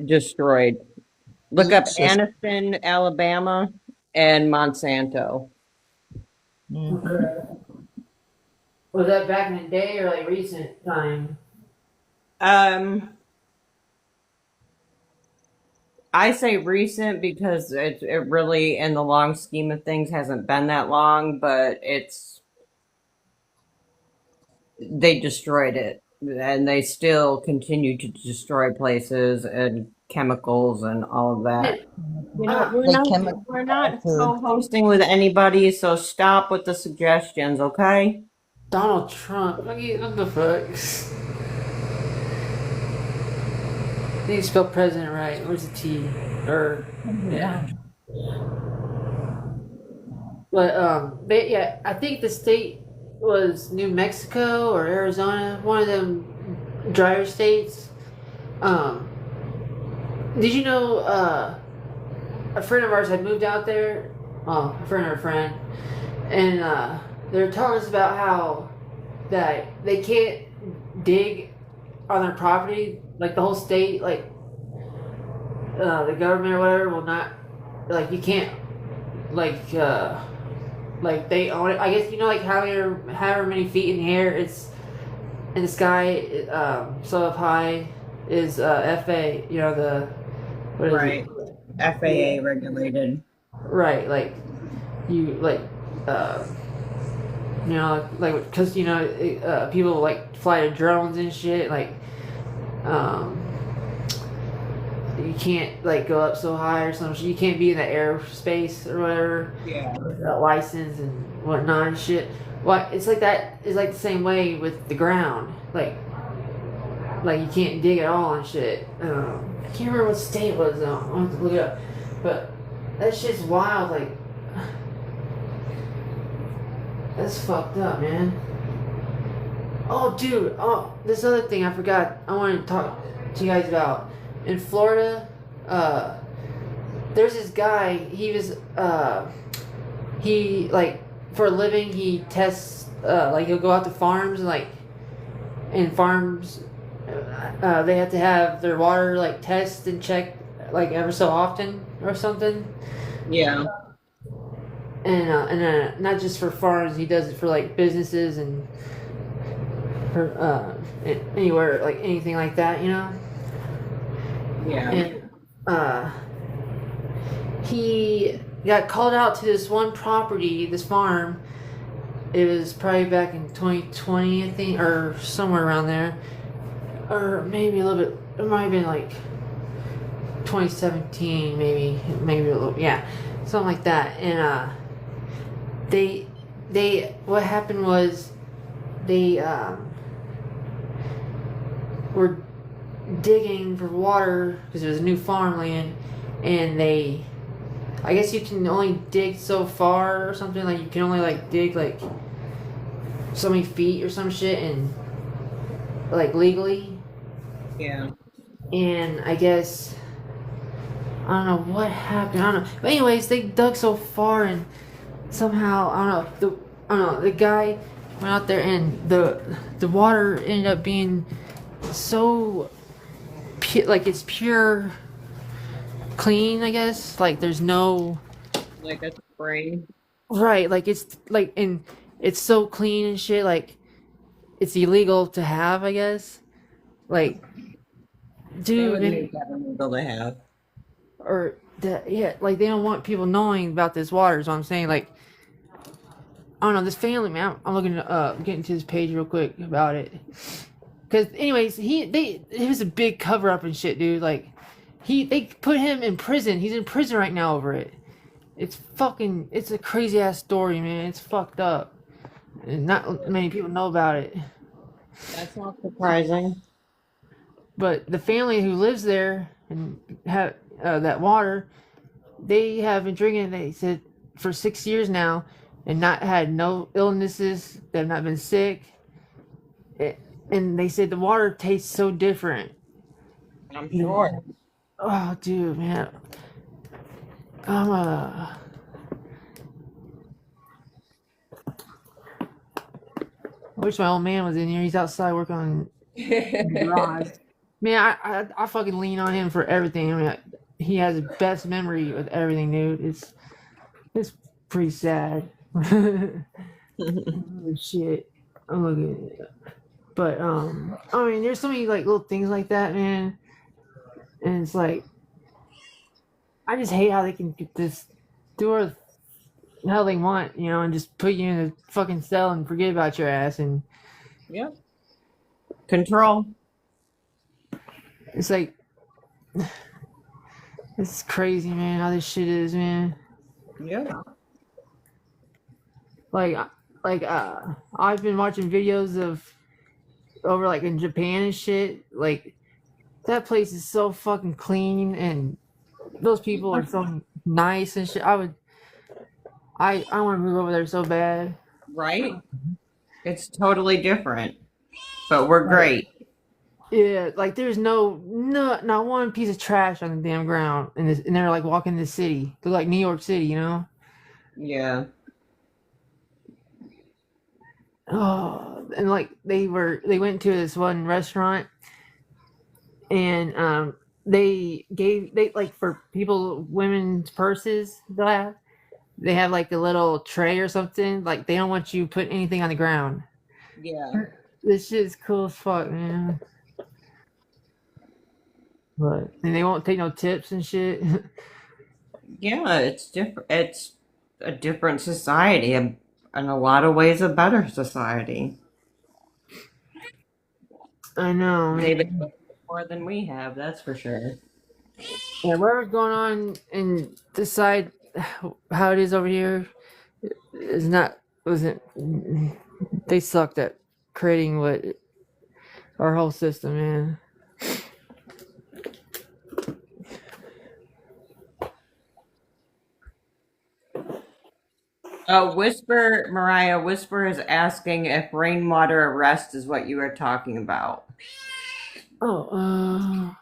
destroyed. Look up Oops. Anniston, Alabama, and Monsanto. Mhm. Okay. Was that back in the day or like recent time? Um, I say recent because it really, in the long scheme of things, hasn't been that long, but they destroyed it, and they still continue to destroy places and chemicals and all of that. You know, They chemical we're not food. co-hosting with anybody, so stop with the suggestions, okay? Donald Trump. What the fuck? They need to spell president right. Where's the T? Or yeah. But yeah, I think the state was New Mexico or Arizona, one of them drier states. Um, did you know a friend of ours had moved out there? Well, a friend of a friend, and they were telling us about how that they can't dig on their property, like the whole state, like the government or whatever will not, like you can't, like they own it. I guess you know, like however many feet in the air it's in the sky, so up high is FA. You know the what is Right. FAA regulated. Right, like you like uh, you know, like because you know people like fly drones and shit. Like um, you can't like go up so high or something. You can't be in the airspace or whatever. Yeah. Without license and whatnot and shit. Well, it's like that. It's like the same way with the ground. Like you can't dig at all and shit. I can't remember what state it was though. I have to look it up. But that shit's wild. Like that's fucked up, man. Oh, dude. Oh, this other thing I forgot. I wanted to talk to you guys about. In Florida, there's this guy. He like for a living he tests. Like he'll go out to farms and like in farms. They have to have their water like tested and checked like ever so often or something. Yeah. And not just for farms, he does it for like businesses and for anywhere like anything like that, you know. Yeah. And he got called out to this one property, this farm. It was probably back in 2020, I think, or somewhere around there, or maybe a little bit. It might have been like 2017, maybe a little, yeah, something like that. And they what happened was they were digging for water because it was new farmland, and I guess you can only dig so far or something, like you can only like dig like so many feet or some shit, and like legally. Yeah. And I guess I don't know what happened. I don't know. But anyways, they dug so far and somehow I don't know. The guy went out there and the water ended up being so like it's pure clean, I guess. Like there's no Like a spring. right. Like it's like and it's so clean and shit. Like it's illegal to have, I guess. Like They dude, would make that illegal to have. or that yeah, like they don't want people knowing about this water. Is what I'm saying. Like I don't know, this family man. I'm looking getting to this page real quick about it. Cause anyways, it was a big cover up and shit, dude. Like they put him in prison. He's in prison right now over it. It's a crazy ass story, man. It's fucked up, and not many people know about it. That's not surprising. But the family who lives there and have that water, they have been drinking. They said for 6 years now, and not had no illnesses. They've not been sick. And they said the water tastes so different. I'm sure. Oh, dude, man. I wish my old man was in here. He's outside working on the garage. Man, I fucking lean on him for everything. I mean, he has the best memory with everything, dude. It's pretty sad. Holy shit. I'm looking at it. But I mean, there's so many like little things like that, man. And it's like, I just hate how they can just do whatever the hell they want, you know, and just put you in a fucking cell and forget about your ass. And Yep. Control. it's like, It's crazy, man, how this shit is, man. Yeah. Like, I've been watching videos of over like in Japan and shit. Like, that place is so fucking clean, and those people are so nice and shit. I want to move over there so bad. Right? It's totally different, but we're Like, great. yeah, like there's not one piece of trash on the damn ground, and they're like walking the city. They're like New York City, you know. Yeah. Oh, and like they went to this one restaurant, and they like for people women's purses they have like a little tray or something. Like they don't want you put anything on the ground. Yeah. This shit is cool as fuck, man. But and they won't take no tips and shit. Yeah, it's different. It's a different society, and in a lot of ways, a better society. I know, They've been man. more than we have, that's for sure. Yeah, whatever's going on in this side, how it is over here is not wasn't. They sucked at creating what our whole system, man. Whisper, Mariah, Whisper is asking if rainwater arrest is what you are talking about. Oh,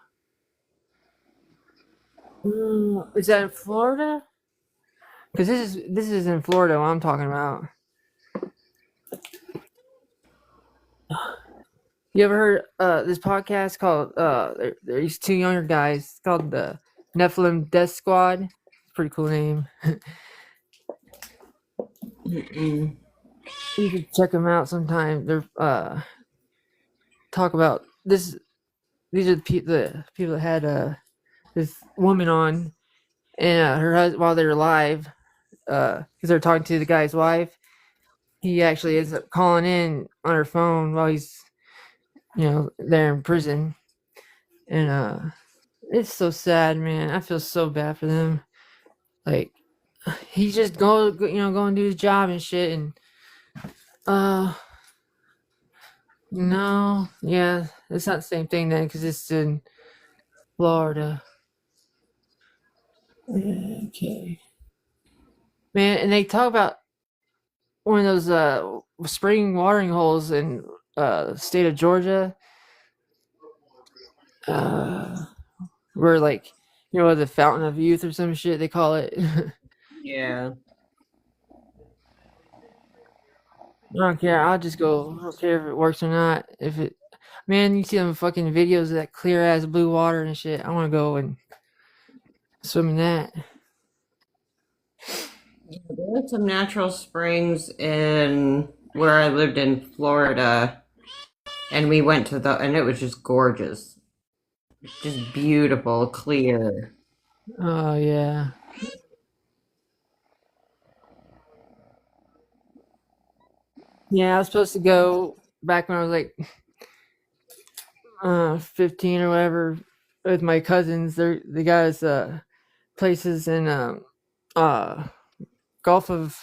is that in Florida? Because this is in Florida. What I'm talking about. You ever heard this podcast called these two younger guys? It's called the Nephilim Death Squad. Pretty cool name. Mm-mm. You could check them out sometime. They're talk about this. These are the people that had this woman on, and her husband while they were alive, because they're talking to the guy's wife. He actually ends up calling in on her phone while he's there in prison, and it's so sad, man. I feel so bad for them. Like he just go and do his job and shit, and uh no, yeah, it's not the same thing then because it's in Florida. Okay, man, and they talk about one of those spring watering holes in the state of Georgia, uh, where like the fountain of youth or some shit they call it. Yeah. I don't care. I'll just go. I don't care if it works or not. If it, man, you see them fucking videos of that clear ass blue water and shit. I want to go and swim in that. Yeah, there are some natural springs in where I lived in Florida, and we went to and it was just gorgeous. Just beautiful, clear. Oh yeah, yeah. I was supposed to go back when I was like 15 or whatever with my cousins. They got us places in uh Gulf of,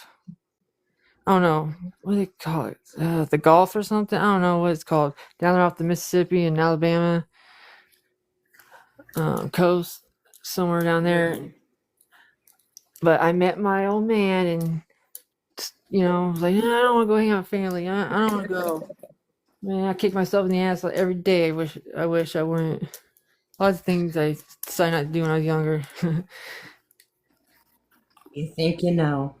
I don't know what do they call it, the Gulf or something. I don't know what it's called, down there off the Mississippi and Alabama coast, somewhere down there. But I met my old man, and was like, I don't want to go hang out with family. I don't want to go. Man, I kick myself in the ass like every day. I wish I wouldn't. Lots of things I decided not to do when I was younger. You think you know.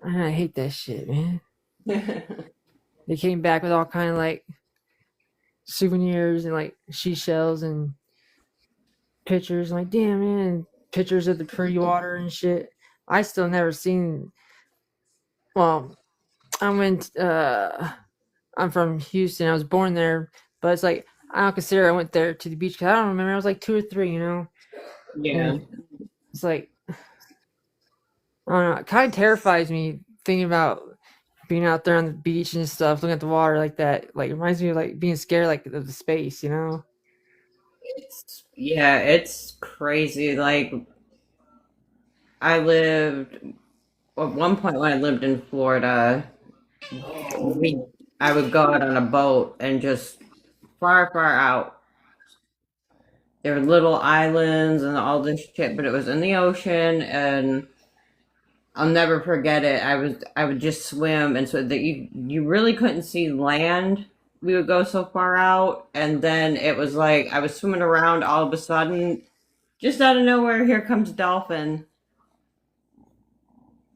I hate that shit, man. They came back with all kind of like souvenirs and like seashells and pictures. I'm like, damn, man, pictures of the pretty water and shit. I still never seen. Well, I went. I'm from Houston. I was born there, but it's like I don't consider I went there to the beach because I don't remember. I was like 2 or 3, Yeah. and it's like I don't know. It kind of terrifies me thinking about being out there on the beach and stuff, looking at the water like that. Like it reminds me of like being scared like of the space. It's crazy. Like I lived at one point when I lived in Florida, we I would go out on a boat and just far, far out. There were little islands and all this shit, but it was in the ocean, and I'll never forget it. I would just swim, and so that you really couldn't see land. We would go so far out, and then it was like I was swimming around. All of a sudden, just out of nowhere, here comes a dolphin,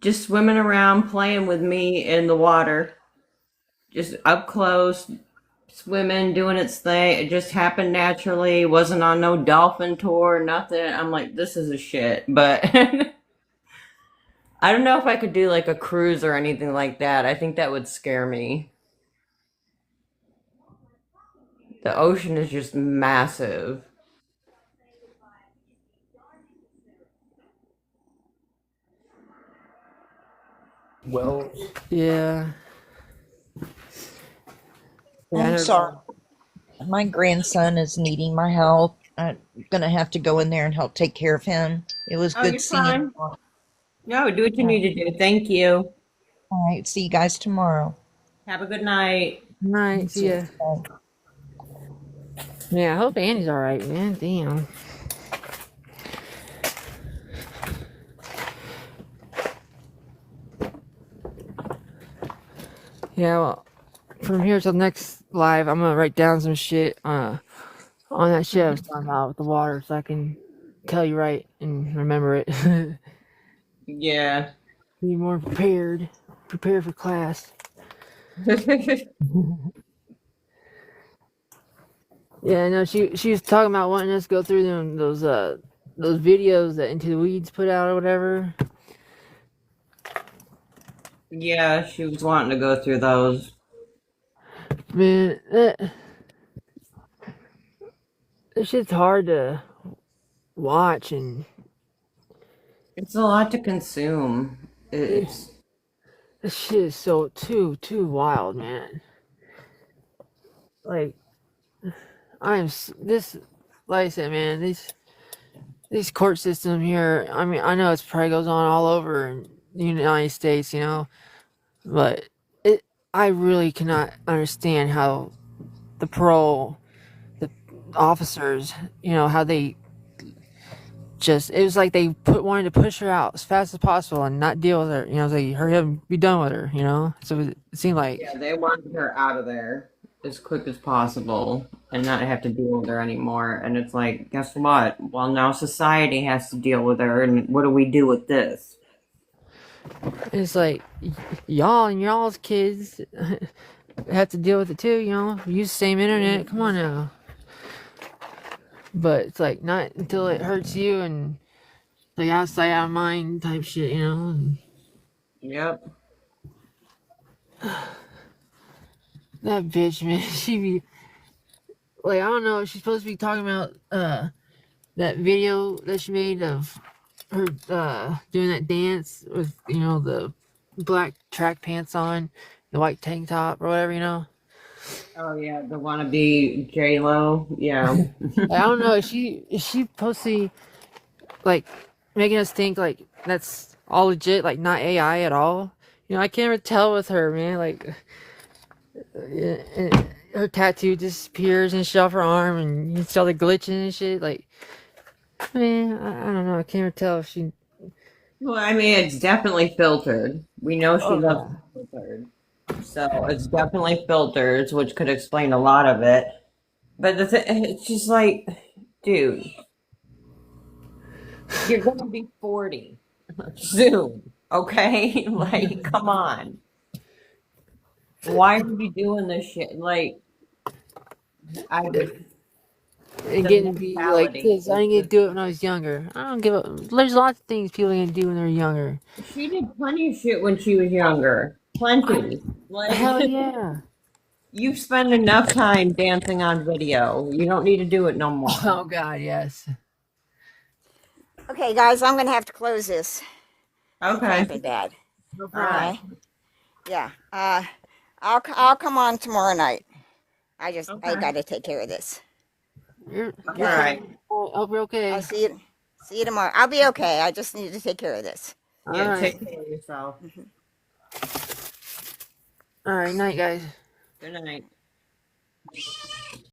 just swimming around, playing with me in the water, just up close, swimming, doing its thing. It just happened naturally. Wasn't on no dolphin tour, nothing. I'm like, this is a shit, but. I don't know if I could do like a cruise or anything like that. I think that would scare me. The ocean is just massive. Well, Yeah. Yeah, I I'm never sorry. been. My grandson is needing my help. I'm gonna have to go in there and help take care of him. It was Oh, good you're seeing fine. you. All No, do what you right. need to do. Thank you. All right. See you guys tomorrow. Have a good night. You Night. See too. ya. Bye. Yeah, I hope Andy's all right, man. Damn. Yeah. Well, from here till next live, I'm gonna write down some shit on that shit I was talking about with the water, so I can tell you right and remember it. Yeah. Be more prepared. Prepare for class. Yeah, no, she was talking about wanting us to go through those videos that Into the Weeds put out or whatever. Yeah, she was wanting to go through those. Man, that shit's hard to watch, and It's a lot to consume. it's this shit is so too wild, man. Like this, like I said, man, these court system here. I mean, I know it's probably goes on all over in the United States, you know, but it. I really cannot understand how the parole, the officers, you know, how they just it was like they wanted to push her out as fast as possible and not deal with her. You know, they hurry up and be done with her. You know, so it seemed like Yeah, they wanted her out of there as quick as possible and not have to deal with her anymore. And it's like, guess what? Well, now society has to deal with her, and what do we do with this? it's like y'all and y'all's kids have to deal with it too. You know, use the same internet. Come on now. But it's like not until it hurts you and like outside out of mind type shit. You know. And Yep. that bitch, man, she be like, I don't know. She's supposed to be talking about that video that she made of her doing that dance with the black track pants on, the white tank top or whatever. Oh yeah, the wannabe J Lo. Yeah. I don't know. Is she supposed to be, like making us think like that's all legit, like not AI at all? I can't ever tell with her, man. Like her tattoo disappears and shit off her arm, and you can see all the glitching and shit. Like, man, I don't know. I can't ever tell if she. Well, I mean, it's definitely filtered. We know she Oh loves yeah. filtered, so it's definitely filters, which could explain a lot of it. But it's just like, dude, you're gonna be 40 soon, okay? Like, come on. Why are you doing this shit? Like, I just And the getting to be like mentality this. I is didn't get to just. do it when I was younger. I don't give a. There's lots of things people can do when they're younger. She did plenty of shit when she was younger. Plenty. Like, Hell yeah. you've spent enough time dancing on video. You don't need to do it no more. Oh God, yes. Okay, guys, I'm gonna have to close this. It's Okay. cramping bad. No Okay. problem. Yeah. I'll come on tomorrow night. I Okay. got to take care of this. You're All you're right. fine. I hope you're I'll okay. see you tomorrow. I'll be okay. I just need to take care of this. All Yeah, right. take care of yourself. All right. Night, guys. Good night.